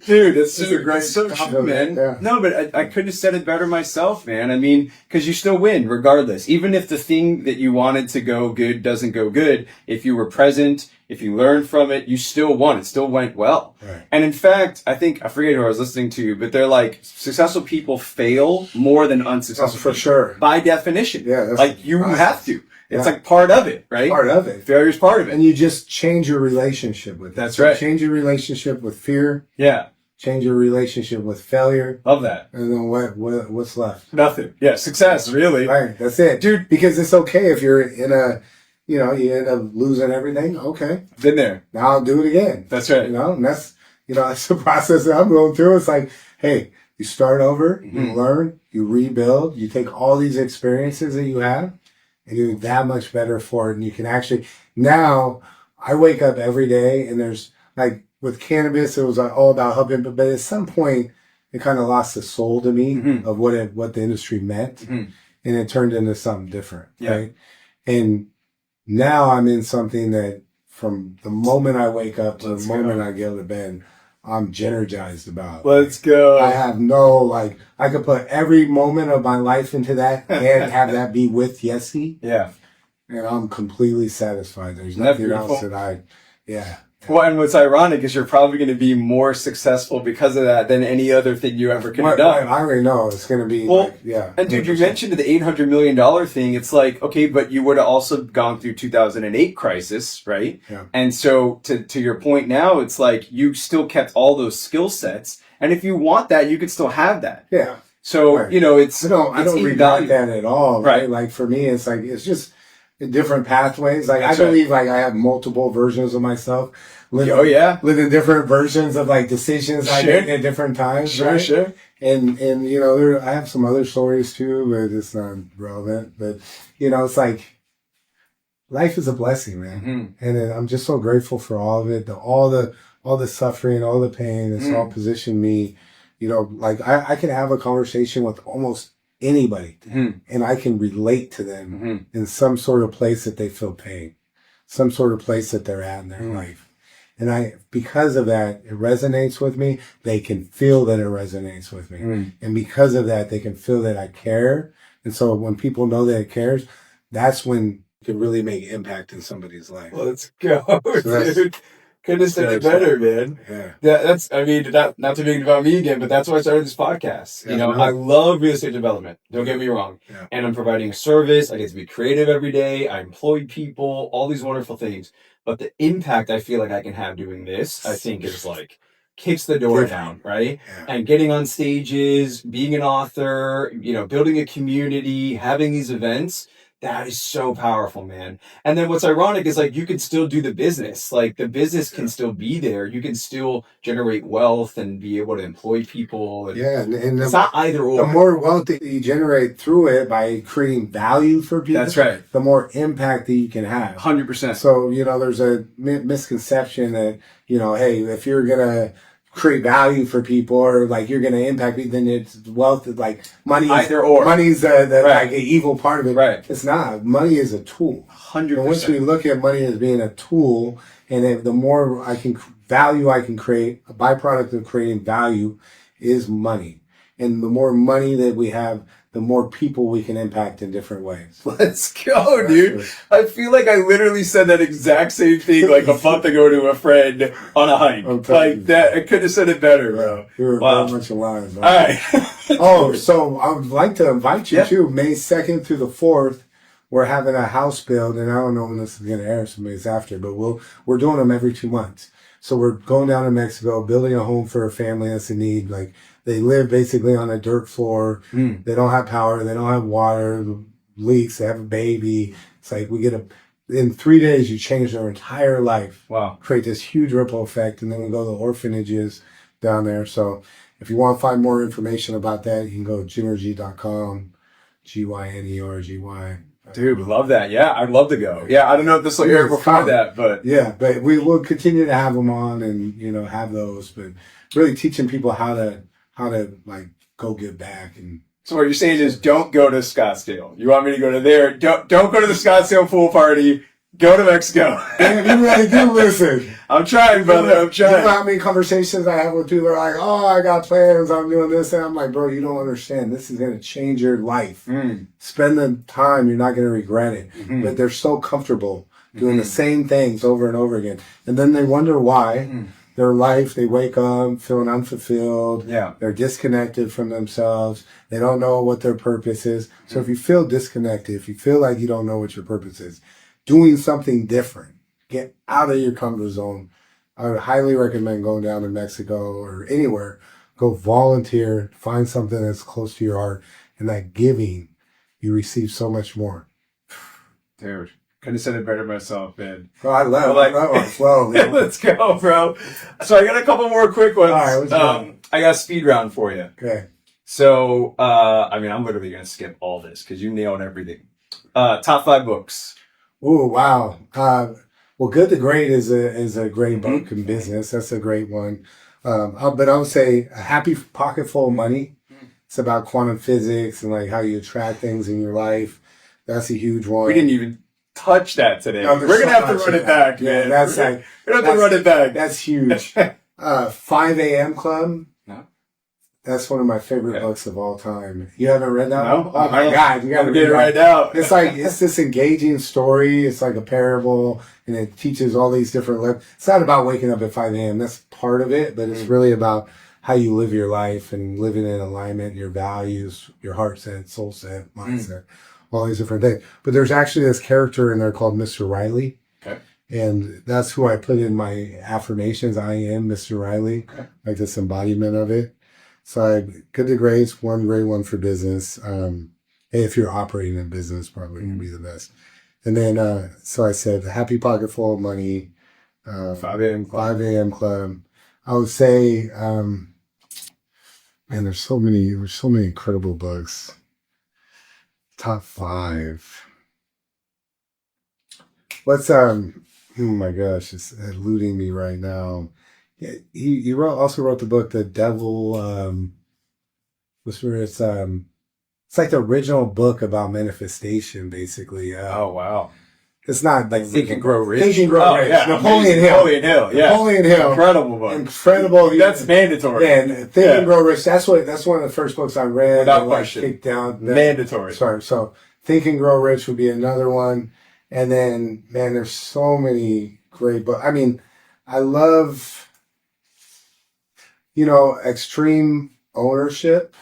Dude, it's a great so true, man. Yeah. No, but I couldn't have said it better myself, man. I mean, because you still win regardless. Even if the thing that you wanted to go good doesn't go good, if you were present, if you learned from it, you still won. It still went well. Right. And in fact, I forget who I was listening to, but they're like, successful people fail more than unsuccessful for people. Sure. By definition. Yeah. That's like, you have to. It's like part of it, right? Part of it. Failure's part of it. And you just change your relationship with it. That's right. Change your relationship with fear. Yeah. Change your relationship with failure. Love that. And then what's left? Nothing. Yeah, success, really. Right, that's it. Dude. Because it's okay if you're in a, you know, you end up losing everything. Okay. Been there. Now I'll do it again. That's right. You know, and that's the process that I'm going through. It's like, hey, you start over, you learn, you rebuild, you take all these experiences that you have, and you're that much better for it. And you can actually, now I wake up every day and there's like with cannabis, it was all about helping, but at some point it kind of lost the soul to me of what the industry meant. And it turned into something different. Yeah. Right. And now I'm in something that from the moment I wake up to the moment I go to bed, I'm Gÿnergized about. Let's go. I have no, like, I could put every moment of my life into that and have that be with Yesi. Yeah. And I'm completely satisfied. There's Isn't that nothing else beautiful? that yeah. Well, and what's ironic is you're probably going to be more successful because of that than any other thing you ever could have done. I already know it's going to be, Well, like, yeah. And dude, you mentioned the $800 million thing. It's like, okay, but you would have also gone through 2008 crisis, right? Yeah. And so to your point now, it's like you still kept all those skill sets. And if you want that, you could still have that. Yeah. So, Right. you know, I don't regret that at all. Right. Like for me, it's like, it's just different pathways. Like That's I believe like I have multiple versions of myself. Living different versions of like decisions I made at different times. Sure. And you know, I have some other stories too, but it's not relevant. But you know, it's like life is a blessing, man. Mm-hmm. And I'm just so grateful for all of it, all the suffering, all the pain. It's all positioned me. You know, like I can have a conversation with almost anybody, and I can relate to them in some sort of place that they feel pain, some sort of place that they're at in their life. And because of that, it resonates with me. They can feel that it resonates with me. And because of that, they can feel that I care. And so when people know that it cares, that's when you can really make impact in somebody's life. Let's go, dude. Couldn't have said it better, man. Yeah. That's, I mean, not to make it about me again, but that's why I started this podcast. Yeah, you know, I love real estate development. Don't get me wrong. Yeah. And I'm providing a service. I get to be creative every day. I employ people, all these wonderful things. But the impact I feel like I can have doing this, I think is like kicks the door down, right? Yeah. And getting on stages, being an author, you know, building a community, having these events. That is so powerful, man. And then what's ironic is like you can still do the business. Like the business can still be there. You can still generate wealth and be able to employ people. And it's not either or. The more wealth that you generate through it by creating value for people, that's right, the more impact that you can have. 100%. So, you know, there's a misconception that, you know, hey, if you're going to create value for people or like you're going to impact people, then it's wealth, like money is either or. Money's like an evil part of it. Right. It's not. Money is a tool. 100%. And once we look at money as being a tool, and the more value I can create, a byproduct of creating value is money. And the more money that we have, the more people we can impact in different ways. Let's go, dude. I feel like I literally said that exact same thing like a month ago to a friend on a hike. Like that, I could have said it better, bro. We were very much aligned. All right. Oh, so I would like to invite you too. May 2nd through the 4th, we're having a house build, and I don't know when this is going to air, so maybe it's after, but we're doing them every 2 months. So we're going down to Mexico, building a home for a family that's in need. Like they live basically on a dirt floor. They don't have power. They don't have water, leaks. They have a baby. It's like in 3 days, you change their entire life. Wow. Create this huge ripple effect. And then we go to the orphanages down there. So if you want to find more information about that, you can go to Gymnergy.com, Gyenergy. Dude, love that. Yeah, I'd love to go. Yeah, I don't know if this will air before that, but yeah, but we will continue to have them on and, you know, have those, but really teaching people how to like go give back. And so what you're saying is don't go to Scottsdale. You want me to go to there? Don't go to the Scottsdale pool party. Go to Mexico. Damn, you really do listen. I'm trying, brother. I'm trying. You know how many conversations I have with people are like, oh, I got plans. I'm doing this. And I'm like, bro, you don't understand. This is going to change your life. Spend the time. You're not going to regret it. But they're so comfortable doing the same things over and over again. And then they wonder why their life, they wake up feeling unfulfilled. Yeah. They're disconnected from themselves. They don't know what their purpose is. So if you feel disconnected, if you feel like you don't know what your purpose is, doing something different, get out of your comfort zone. I would highly recommend going down to Mexico or anywhere. Go volunteer, find something that's close to your heart, and that giving, you receive so much more. Dude, couldn't have said it better myself, man. Oh, I love it. Well, let's go, bro. So I got a couple more quick ones. All right, let's go. I got a speed round for you. Okay. So, I mean, I'm literally going to skip all this because you nailed everything. Top 5 books. Oh, wow. Well, Good to Great is a great book in business. That's a great one. But I would say A Happy Pocket Full of Money. It's about quantum physics and like how you attract things in your life. That's a huge one. We didn't even touch that today. No, we're going to have to run it back, man. Yeah, we're going to have to run it back. That's huge. 5 a.m. Club. No. That's one of my favorite books of all time. You haven't read that? No. Oh my God, you gotta get it right now. It's this engaging story. It's like a parable, and it teaches all these different levels. It's not about waking up at 5 a.m. That's part of it, but it's really about how you live your life and living in alignment, your values, your heart set, soul set, mindset, all these different things. But there's actually this character in there called Mr. Riley. Okay. And that's who I put in my affirmations. I am Mr. Riley, like this embodiment of it. So I good to greats, 1 grade, 1 for business. If you're operating in business, probably would be the best. And then, so I said, happy pocket full of money, 5 a.m. Club. 5 a.m. Club. I would say, man, there's so many incredible books. Top 5. What's, oh my gosh, it's eluding me right now. Yeah, he also wrote the book, The Devil, it's like the original book about manifestation, basically. Oh, wow. It's not Like Think and Grow Rich. Think and Grow Rich. Yeah. Napoleon Hill. Yeah. Napoleon Hill. Incredible book. Incredible. That's mandatory. Man, Think and Grow Rich. That's one of the first books I read. Without question. Kicked down. Mandatory. Sorry. So Think and Grow Rich would be another one. And then, man, there's so many great books. I mean, I love, Extreme Ownership.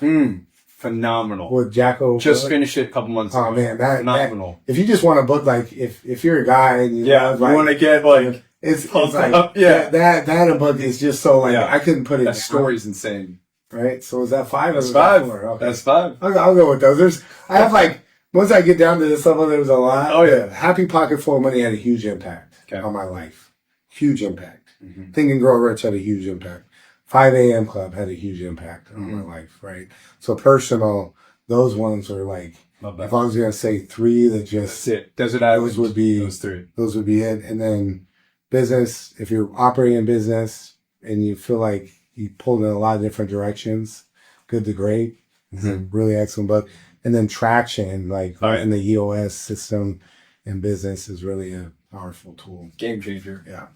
Phenomenal. With Jacko. Just finished it a couple months ago. Oh man, phenomenal. If you just want a book, like if you're a guy and you want to get like it's pumped like up. that a book is just so like I couldn't put it. That story's insane. Right. So is that 5? That's 5. Okay. That's 5. I'll go with those. I have like once I get down to this level, there's a lot. Oh yeah. Happy Pocket Full of Money had a huge impact on my life. Huge impact. Think and Grow Rich had a huge impact. 5 a.m. Club had a huge impact on my life. Right. So personal. Those ones are like, if I was going to say 3 that just, that's it. Desert Island, those would be, those 3. Those would be it. And then business, if you're operating in business and you feel like you pulled in a lot of different directions, Good to Great. It's a really excellent book. And then Traction, like in the EOS system in business is really a powerful tool. Game changer. Yeah.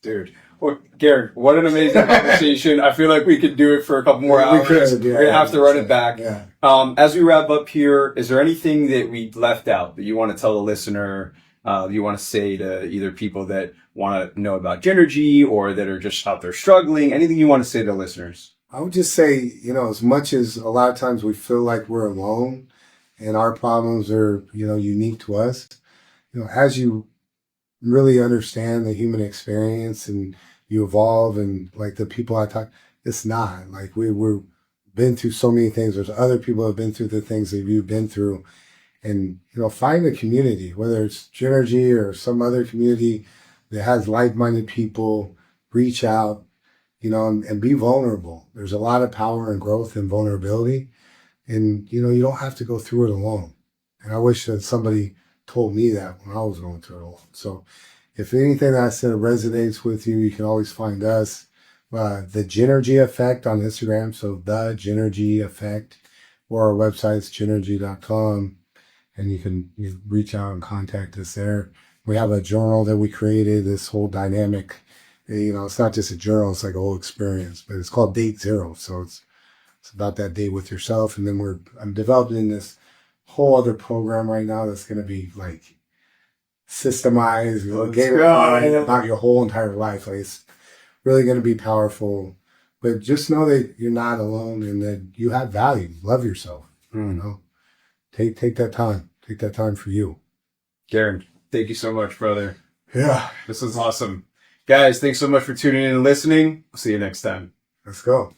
Dude. Well, Garrin, what an amazing conversation. I feel like we could do it for a couple more hours. We're going to have to run it back. Yeah. As we wrap up here, is there anything that we left out that you want to tell the listener, you want to say to either people that want to know about Gÿnergy or that are just out there struggling? Anything you want to say to listeners? I would just say, as much as a lot of times we feel like we're alone and our problems are, unique to us, as you really understand the human experience and you evolve and like the people I talk, it's not like we're been through so many things. There's other people who have been through the things that you've been through, and find a community, whether it's Gÿnergy or some other community that has like-minded people. Reach out, and be vulnerable. There's a lot of power and growth in vulnerability, and you don't have to go through it alone. And I wish that somebody told me that when I was going through it alone. So if anything that I said resonates with you, you can always find us. The Gÿnergy Effect on Instagram. So the Gÿnergy Effect, or our website's Gÿnergy.com. And you can reach out and contact us there. We have a journal that we created, this whole dynamic. It's not just a journal, it's like a whole experience, but it's called Date Zero. So it's about that date with yourself. And then I'm developing this whole other program right now that's going to be like systemized, gamified about your whole entire life. Like it's really going to be powerful. But just know that you're not alone and that you have value. Love yourself. Take that time. Take that time for you. Garrin, thank you so much, brother. Yeah. This was awesome. Guys, thanks so much for tuning in and listening. We'll see you next time. Let's go.